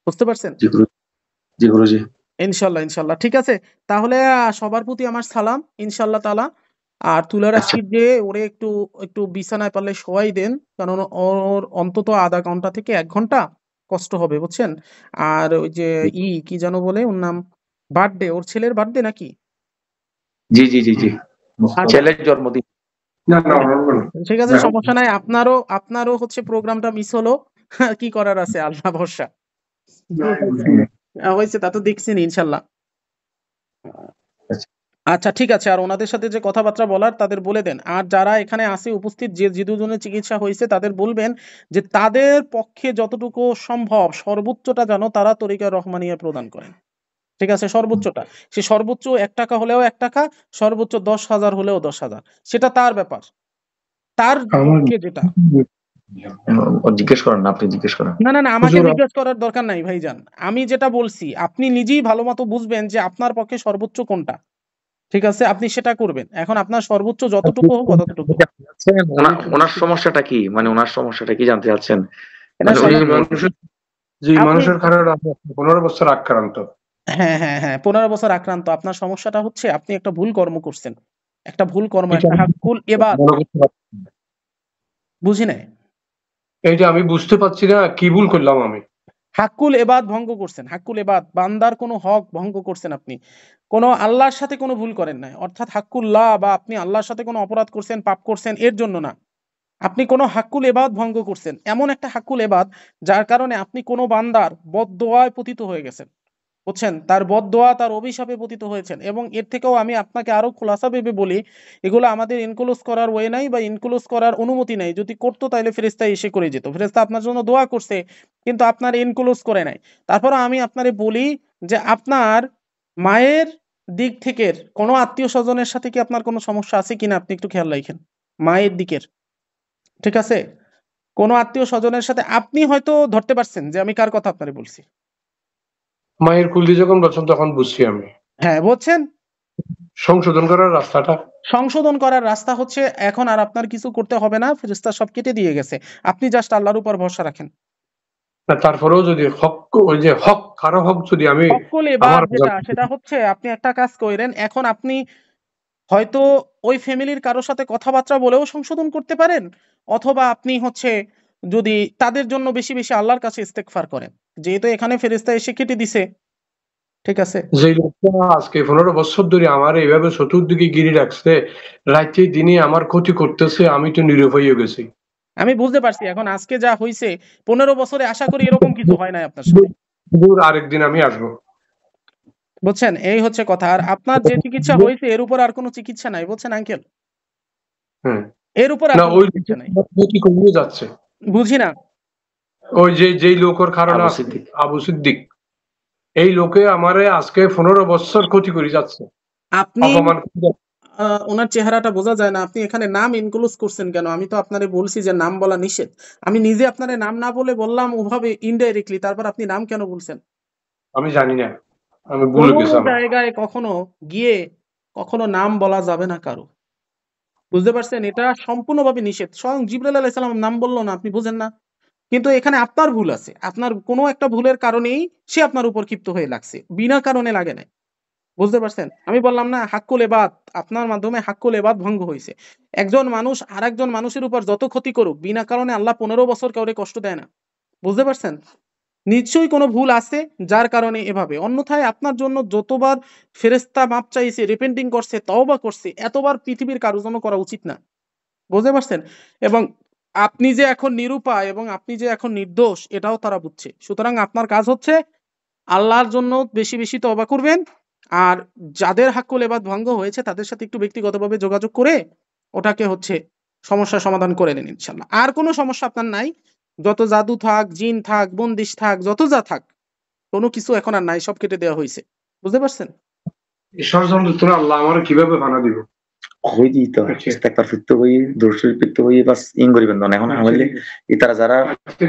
বুঝতে পারছেন? জি গুরুজি। জি গুরুজি। ইনশাল্লাহ, ইনশাল্লাহ। ঠিক আছে। তাহলে সবার প্রতি আমার সালাম ইনশাআল্লাহ তাআলা। আর তুলা আচ্ছা রাশিদ যে ওরে একটু একটু বিছানায় পারলে শোয়াই দেন। কারণ ওর অন্তত আধা ঘন্টা থেকে ১ ঘন্টা কষ্ট হবে, বুঝছেন? আর ওই যে কি যেন বলে ওর নাম, বার্থডে, ওর ছেলের বার্থডে নাকি? জি জি জি জি আচ্ছা, ছেলের জন্মদিন। ঠিক আছে, সমস্যা নাই। আপনারও হচ্ছে প্রোগ্রামটা মিস হলো। কি করার আছে, আল্লাহ ভরসা। হয়েছে তা তো দেখছেন ইনশাল্লাহ। আচ্ছা আচ্ছা ঠিক আছে। আর ওনাদের সাথে যে কথাবার্তা বলার তাদের বলে দেন। আর যারা এখানে আছে উপস্থিত, যে দুজনের চিকিৎসা হয়েছে তাদের বলবেন যে তাদের পক্ষে যতটুকু সম্ভব সর্বোচ্চটা যেন তারা তরিকা রহমানিয়া প্রদান করেন। ঠিক আছে? সর্বোচ্চটা। সে সর্বোচ্চ ৳১ হলেও ৳১, সর্বোচ্চ ১০,০০০ হলেও ১০,০০০। সেটা তার ব্যাপার। তার পক্ষে যেটা। জিজ্ঞেস করেন না, আপনি জিজ্ঞেস করেন। না, আমাকে জিজ্ঞেস করার দরকার নাই ভাইজান। আমি যেটা বলছি আপনি নিজেই ভালোমতো বুঝবেন যে আপনার পক্ষে সর্বোচ্চ কোনটা। ঠিক আছে? আপনি সেটা করবেন। এখন আপনার সর্বোচ্চ যতটুকু হোক ততটুকু হোক। ওনার সমস্যাটা কি? মানে ওনার সমস্যাটা কি জানতে চাচ্ছেন? এটা মানে উনি মানুষের কারণে 15 বছর আক্রান্ত। হ্যাঁ, 15 বছর আক্রান্ত। আপনার সমস্যাটা হচ্ছে আপনি একটা ভুল কর্ম করছেন। একটা ভুল কর্ম, একটা হাক্কুল ইবাদ। বুঝি নাই। এইটা আমি বুঝতে পারছি না কি ভুল করলাম আমি। হাক্কুল এবাদ ভঙ্গ করছেন, হাক্কুল এবাদ বান্দার কোনো হক ভঙ্গ করছেন আপনি, কোনো আল্লাহর সাথে কোনো ভুল করেন নাই, অর্থাৎ হাক্কুল্লাহ বা আপনি আল্লাহর সাথে কোনো অপরাধ করছেন, পাপ করছেন এর জন্য না, আপনি কোনো হাক্কুল এবাদ ভঙ্গ করছেন, এমন একটা হাক্কুল এবাদ যার কারণে আপনি কোনো বান্দার বদদোয়ায় পতিত হয়ে গেছেন, বুঝছেন, তার বদদোয়া তার অভিশাপে পতিত হয়েছেন। এবং এর থেকেও আমি আপনাকে আরো খোলাসা ভেবে বলি, এগুলো আমাদের ইনক্লুজ করার ওয়ে নাই বা ইনক্লুজ করার অনুমতি নাই, যদি করতো তাহলে ফেরেশতা এসে করে যেত, ফেরেশতা আপনার জন্য দোয়া করছে কিন্তু আপনার ইনক্লুজ করে নাই। তারপরে আমি আপনারে বলি যে আপনার মায়ের দিক থেকে কোনো আত্মীয় স্বজনের সাথে কি আপনার কোনো সমস্যা আছে কিনা আপনি একটু খেয়াল রাখেন, মায়ের দিকের, ঠিক আছে, কোনো আত্মীয় স্বজনের সাথে আপনি হয়তো ধরতে পারছেন যে আমি কার কথা আপনারে বলছি। মায়ের কুলদি যখন বলছেন তখন বুঝছি আমি। হ্যাঁ বুঝছেন, সংশোধন করার রাস্তাটা, সংশোধন করার রাস্তা হচ্ছে এখন আর আপনার কিছু করতে হবে না, ফেরেশতা সব কেটে দিয়ে গেছে, আপনি জাস্ট আল্লাহর উপর ভরসা রাখেন। তারপরেও যদি হক, ওই যে হক, কারো হক যদি আমি হক্কুল ইবাদ যেটা, সেটা হচ্ছে আপনি একটা কাজ করেন, এখন আপনি হয়তো ওই ফ্যামিলির কারোর সাথে কথাবার্তা বলেও সংশোধন করতে পারেন, অথবা আপনি হচ্ছে যদি তাদের জন্য বেশি বেশি আল্লাহর কাছে ইস্তেগফার করেন, যেহেতু এখানে ফেরেশতা এসে কেটে দিছে, ঠিক আছে। যে লোকটা আজকে 15 বছর ধরে আমার এইভাবে চতুর্দিকে গিরি রাখছে, রাতে দিনে আমার ক্ষতি করতেছে, আমি তো নীরব হয়ে গেছি। আমি বুঝতে পারছি, এখন আজকে যা হইছে 15 বছরে আশা করি এরকম কিছু হয় নাই আপনার সাথে, আরেকদিন আমি আসবো, বুঝছেন, এই হচ্ছে কথা। আর আপনার যে চিকিৎসা হয়েছে এর উপর আর কোনো চিকিৎসা নাই, বুঝছেন আঙ্কেল, এর উপর আর না কোনো ওই চিকিৎসা নাই, ক্ষতি কমিয়ে যাচ্ছে। বুঝি না, ওই যে যেই লোকের কারণে আবু সিদ্দিক, এই লোকে আমারে আজকে 15 বছর ক্ষতি করে যাচ্ছে, আপনি অপমান করে যাচ্ছে। ওনার চেহারাটা বোঝা যায় না, আপনি এখানে নাম ইনক্লুড করছেন কেন? আমি তো আপনারে বলছি যে নাম বলা নিষেধ, আমি নিজে আপনারে নাম না বলে বললাম ওভাবে ইনডাইরেক্টলি, তারপর আপনি নাম কেন বলছেন? আমি জানি না, আমি ভুলে কোনো গেছিলাম। জায়গায় কখনো গিয়ে কখনো নাম বলা যাবে না কারো, বুঝতে পারছেন, এটা সম্পূর্ণভাবে নিষেধ। স্বয়ং জিবরাইল আলাইহিস সালাম নাম বললো না, আপনি বুঝেন না, কিন্তু এখানে আপনার ভুল আছে, আপনার কোনো একটা ভুলের কারণেই সে আপনার উপর ক্ষিপ্ত হয়ে লাগছে, বিনা কারণে লাগে নাই, বুঝতে পারছেন। আমি বললাম না হাক্কুল ইবাদ, আপনার মাধ্যমে হাক্কুল ইবাদ ভঙ্গ হয়েছে। একজন মানুষ আরেকজন মানুষের উপর যত ক্ষতি করুক, বিনা কারণে আল্লাহ 15 বছর কাউরে কষ্ট দেয় না, বুঝতে পারছেন। নিশ্চয়ই কোনো ভুল আছে যার কারণে এভাবে, অন্যথায় আপনার জন্য যতবার ফেরেশতা মাপ চাইছে, রিপেন্টিং করছে, তওবা করছে, এতবার পৃথিবীর কারোর জন্য করা উচিত না, বুঝতে পারছেন। এবং আপনি যে এখন নিরুপায় এবং আপনি যে এখন নির্দোষ এটাও তারা বুঝছে, সুতরাং আপনার কাজ হচ্ছে আল্লাহর জন্য বেশি বেশি তওবা করবেন, আর যাদের হাক্কুল ইবাদ ভঙ্গ হয়েছে তাদের সাথে একটু ব্যক্তিগতভাবে যোগাযোগ করে ওটাকে হচ্ছে সমস্যার সমাধান করে নেন ইনশাআল্লাহ। আর কোনো সমস্যা আপনার নাই, যত জাদু থাক, জিন থাক, বন্দিশ থাক, যত যা থাক, কোনো কিছু এখন আর নাই, সব কেটে দেওয়া হয়েছে, বুঝতে পারছেন। ষড়যন্ত্র আল্লাহ আমার কিভাবে বানা দিব হইদি তো ইস্তেগফার ফিরতে হই, দরুদ শরীফ পড়তে হই, বাস ইন করিবেন না। এখন আমাদের ইতারা যারা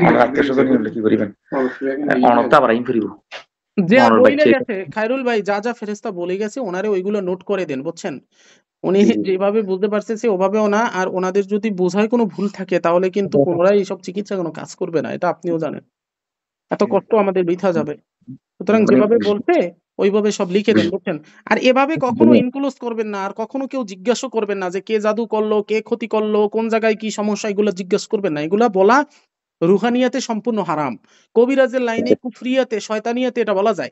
আমরা আত্মীয়স্বজন হলে কি করিবেন, অনতা আবার ইন করিব যে বইলে গেছে খায়রুল ভাই, যা যা ফেরেশতা বলে গেছে ওনারে ওইগুলো নোট করে দেন, বুঝছেন, উনি যেভাবে বুঝতে পারতেছে ওভাবেও না, আর ওনাদের যদি বোঝায় কোনো ভুল থাকে তাহলে কিন্তু পুনরায় এইসব চিকিৎসা কোনো কাজ করবে না, এটা আপনিও জানেন, এত কষ্ট আমাদের বৃথা যাবে। সুতরাং যেভাবে বলছে ওইভাবে সব লিখে দেন, বুঝছেন। আর এভাবে কখনো ইনক্লুজ করবেন না, আর কখনো কেউ জিজ্ঞাসা করবেন না যে কে জাদু করলো, কে ক্ষতি করলো, কোন জায়গায় কি সমস্যা, এগুলো জিজ্ঞাসা করবেন না, এগুলা বলা রুহানিয়াতে সম্পূর্ণ হারাম। কবিরাজের লাইনে কুফরিয়াতে শয়তানিয়াতে এটা বলা যায়,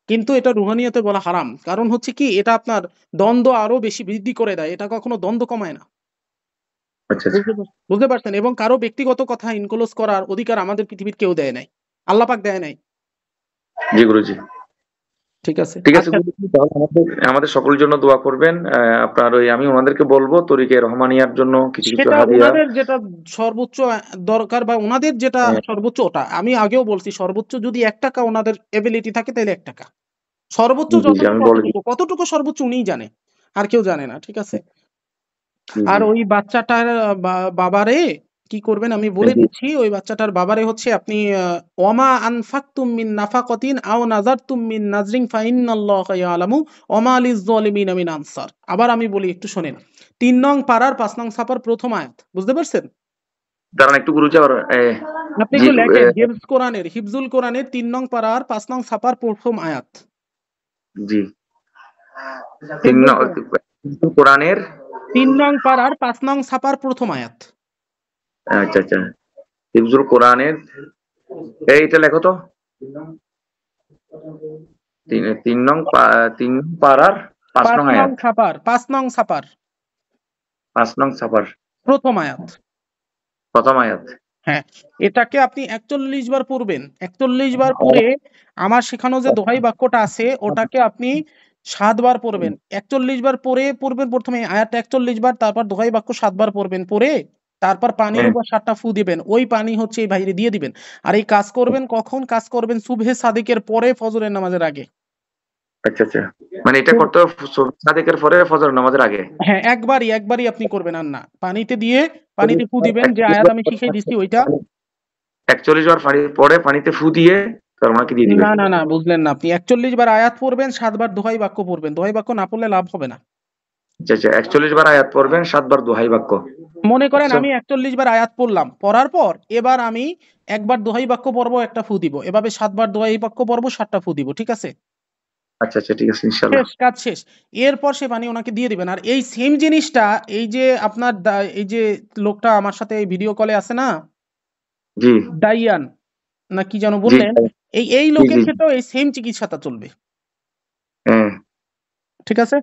কিন্তু এটা রুহানিয়াতে বলা হারাম, কারণ হচ্ছে কি এটা আপনার দ্বন্দ্ব আরো বেশি বৃদ্ধি করে দেয়, এটা কখনো দ্বন্দ্ব কমায় না, বুঝতে পারছেন। এবং কারো ব্যক্তিগত কথা ইনক্লুজ করার অধিকার আমাদের পৃথিবীর কেউ দেয় নাই, আল্লাহ পাক দেয় নাই। জি গুরুজি, ঠিক আছে, ঠিক আছে। আমাদের সকলের জন্য দোয়া করবেন। আপনার ওই আমি ওনাদেরকে বলবো তরিকে রহমানিয়ার জন্য কিছু কিছু হাদিয়া, ওনাদের যেটা সর্বোচ্চ দরকার বা ওনাদের যেটা সর্বোচ্চ, ওটা আমি আগেও বলছি, সর্বোচ্চ যদি 1 টাকা ওনাদের এবিলিটি থাকে তাহলে 1 টাকা, সর্বোচ্চ কতটুকু সর্বোচ্চ উনিই জানে, আর কেউ জানে না, ঠিক আছে। আর ওই বাচ্চাটার বাবারে কি করবেন আমি বলে দিচ্ছি, ওই বাচ্চাটার বাবারে হচ্ছে আপনি ওয়ামা আনফাকতুম মিন নাফাকাতিন আও নাযারতুম মিন নাজরিন ফাইন্নাল্লাহা ইয়ালামু ওয়ামা লিয-যালিমিনা মিন আনসার। আবার আমি বলি একটু শুনেন, 3 নং পারার 5 নং ছাপার প্রথম আয়াত, বুঝতে পারছেন? দাঁড়ান একটু গুরুজি, আবার আপনি একটু লেখেন, হিফজুল কোরআনের 3 নং পারার 5 নং ছাপার প্রথম আয়াত। জি, 3 নং কোরআনের 3 নং পারার 5 নং ছাপার প্রথম আয়াত। আচ্ছা আচ্ছা, হিফজুল কোরআনের এইটা লেখো তো। তিন নং পারার 5 নং আয়াত। 5 নং ছাপার 5 নং ছাপার প্রথম আয়াত। প্রথম আয়াত। হ্যাঁ, এটাকে আপনি 41 বার পড়বেন। 41 বার পড়ে আমার শেখানো যে দোহাই বাক্যটা আছে ওটাকে আপনি 7 বার পড়বেন। 41 বার পড়বেন প্রথমে আয়াতটা 41 বার, তারপর দোহাই বাক্য 7 বার পড়বেন, পড়ে তারপর পানির উপর 7টা ফু দিবেন। ওই পানি হচ্ছে এই বাইরে দিয়ে দিবেন। আর এই কাজ করবেন কখন? কাজ করবেন সুবহে সাদিকের পরে, ফজরের নামাজের আগে। আচ্ছা আচ্ছা, মানে এটা করতে সুবহে সাদিকের পরে ফজর নামাজের আগে? হ্যাঁ, একবারই আপনি করবেন, আর না পানিতে দিয়ে পানিতে ফু দিবেন, যে আয়াত আমি শিখিয়ে দিচ্ছি ওইটা। 41 বার পরে পানিতে ফু দিয়ে তারপর নাকি দিয়ে দিবেন? না বুঝলেন না আপনি। 41 বার আয়াত পড়বেন, 7 বার দোহাই বাক্য পড়বেন। দোহাই বাক্য না পড়লে লাভ হবে না। আচ্ছা আচ্ছা, 41 বার আয়াত পড়বেন, 7 বার দোহাই বাক্য। মনে করেন আমি 41 বার আয়াত পড়লাম, পড়ার পর এবার আমি একবার দোহাই বাক্য পড়বো, একটা ফু দিব, এভাবে 7 বার দোহাই বাক্য পড়বো, 7টা ফু দিব। ঠিক আছে? আচ্ছা আচ্ছা, ঠিক আছে ইনশাআল্লাহ। শেষ, কাজ শেষ। এরপর সে পানি ওনাকে দিয়ে দিবেন। আর এই সেম জিনিসটা এই যে আপনার এই যে লোকটা আমার সাথে এই ভিডিও কলে আছে না, জি দাইয়ান না কি যেন বললেন, এই লোকের ক্ষেত্রেও এই সেম চিকিৎসাটা চলবে। হ্যাঁ, ঠিক আছে?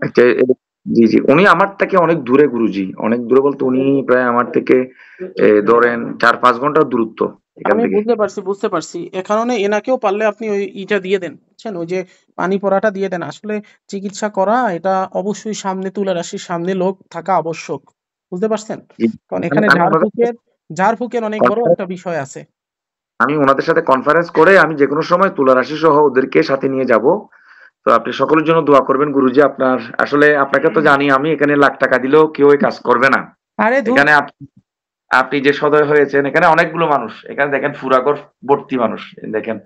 জি জি, উনি আমার থেকে অনেক দূরে গুরুজি, অনেক দূরে বলতে উনি প্রায় আমার থেকে ধরেন 4-5 ঘন্টার দূরত্ব এখান আমি থেকে। বুঝতে পারছি। এ কারণে এনাকেও পারলে আপনি ওই ইটা দিয়ে দেন, বুঝছেন, ওই যে পানি পড়াটা দিয়ে দেন। আসলে চিকিৎসা করা এটা অবশ্যই সামনে তুলে রাশির সামনে লোক থাকা আবশ্যক, বুঝতে পারছেন? কারণ এখানে ঝাড়ফুঁকের অনেক বড় একটা বিষয় আছে। আমি ওনাদের সাথে কনফারেন্স করে আমি যে কোনো সময় তুলা রাশি সহ ওদেরকে সাথে নিয়ে যাব। তো আপনি সকলের জন্য দোয়া করবেন গুরুজি। আপনার আসলে আপনাকে তো জানি, আমি এখানে লাখ টাকা দিলেও কেউ এই কাজ করবে না। এখানে আপনি যে সদয় হয়েছেন, এখানে অনেকগুলো মানুষ, এখানে দেখেন ফুরাগর ভর্তি মানুষ দেখেন।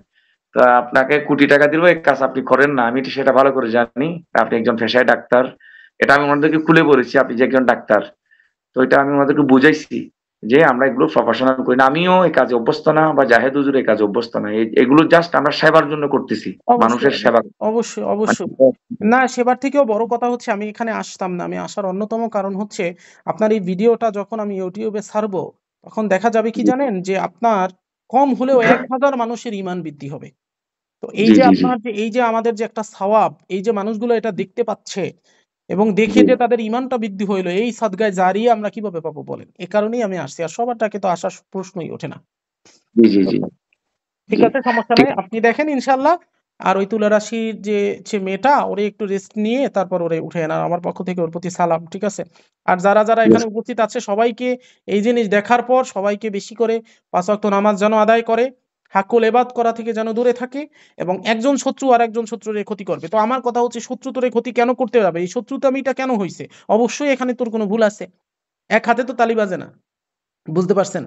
তা আপনাকে কোটি টাকা দিলেও এই কাজ আপনি করেন না, আমি সেটা ভালো করে জানি। আপনি একজন পেশায় ডাক্তার, এটা আমি ওনাদেরকে খুলে বলেছি আপনি যে একজন ডাক্তার। তো এটা আমি ওনাদেরকে বুঝাইছি যে আমরা এগুলো প্রফেশনাল করি না, আমিও এই কাজে অভ্যস্ত না, বা জাহেদ হুজুর এই কাজে অভ্যস্ত না। এগুলো জাস্ট আমরা সেবার জন্য করতেছি, মানুষের সেবা। অবশ্যই। না, সেবার থেকেও বড় কথা হচ্ছে আমি এখানে আসতাম না। আমি আসার অন্যতম কারণ হচ্ছে আপনার এই ভিডিওটা যখন আমি ইউটিউবে ছাড়বো, তখন দেখা যাবে কি জানেন, যে আপনার কম হলেও 1000 মানুষের ঈমান বৃদ্ধি হবে। তো এই যে আপনার যে এই যে আমাদের যে একটা সওয়াব, এই যে মানুষগুলো এটা দেখতে পাচ্ছে এবং দেখে যে তাদের ঈমানটা বৃদ্ধি হইলো, এই সাদগায়ে জারিয়া আমরা কিভাবে পাবো বলেন? এ কারণেই আমি আসছি। আর সবারটাকে তো আসার প্রশ্নই ওঠে না। ঠিক আছে, সমস্যা নাই। আপনি দেখেন ইনশাআল্লাহ। আর ওই তুলা রাশির যে মেয়েটা, ওরে একটু রেস্ট নিয়ে তারপর ওরে উঠে আনা, আমার পক্ষ থেকে ওর প্রতি সালাম। ঠিক আছে? আর যারা এখানে উপস্থিত আছে সবাইকে এই জিনিস দেখার পর সবাইকে বেশি করে 5 ওয়াক্ত নামাজ যেন আদায় করে, হাকুল ইবাদ করা থেকে যেন দূরে থাকে, এবং একজন শত্রু আর একজন শত্রুর ক্ষতি করবে। তো আমার কথা হচ্ছে, শত্রু তোরে ক্ষতি কেন করতে যাবে? এই শত্রুতামিটা কেন হইছে? অবশ্যই এখানে তোর কোনো ভুল আছে। এক হাতে তো তালি বাজে না, বুঝতে পারছেন?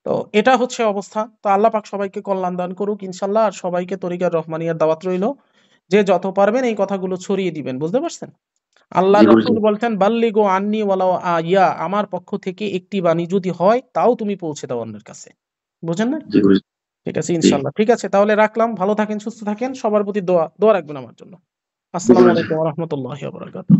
তো এটা হচ্ছে অবস্থা। তো আল্লাহ পাক সবাইকে কল্যাণ দান করুক ইনশাআল্লাহ। আর সবাইকে তরিকার রহমানিয়ার দাওয়াত রইলো, যে যত পারবেন এই কথাগুলো ছড়িয়ে দিবেন, বুঝতে পারছেন? আল্লাহ রাসূল বলছেন, বাল্লিগু আন্নি ওয়ালাউ আয়া, আমার পক্ষ থেকে একটি বাণী যদি হয় তাও তুমি পৌঁছে দাও অন্যের কাছে। বুঝেন না? ঠিক আছে ইনশাআল্লাহ। ঠিক আছে, তাহলে রাখলাম। ভালো থাকেন, সুস্থ থাকেন। সবার প্রতি দোয়া রাখবেন আমার জন্য। আসসালামু আলাইকুম ওয়া রাহমাতুল্লাহি ওয়া বারাকাতুহু।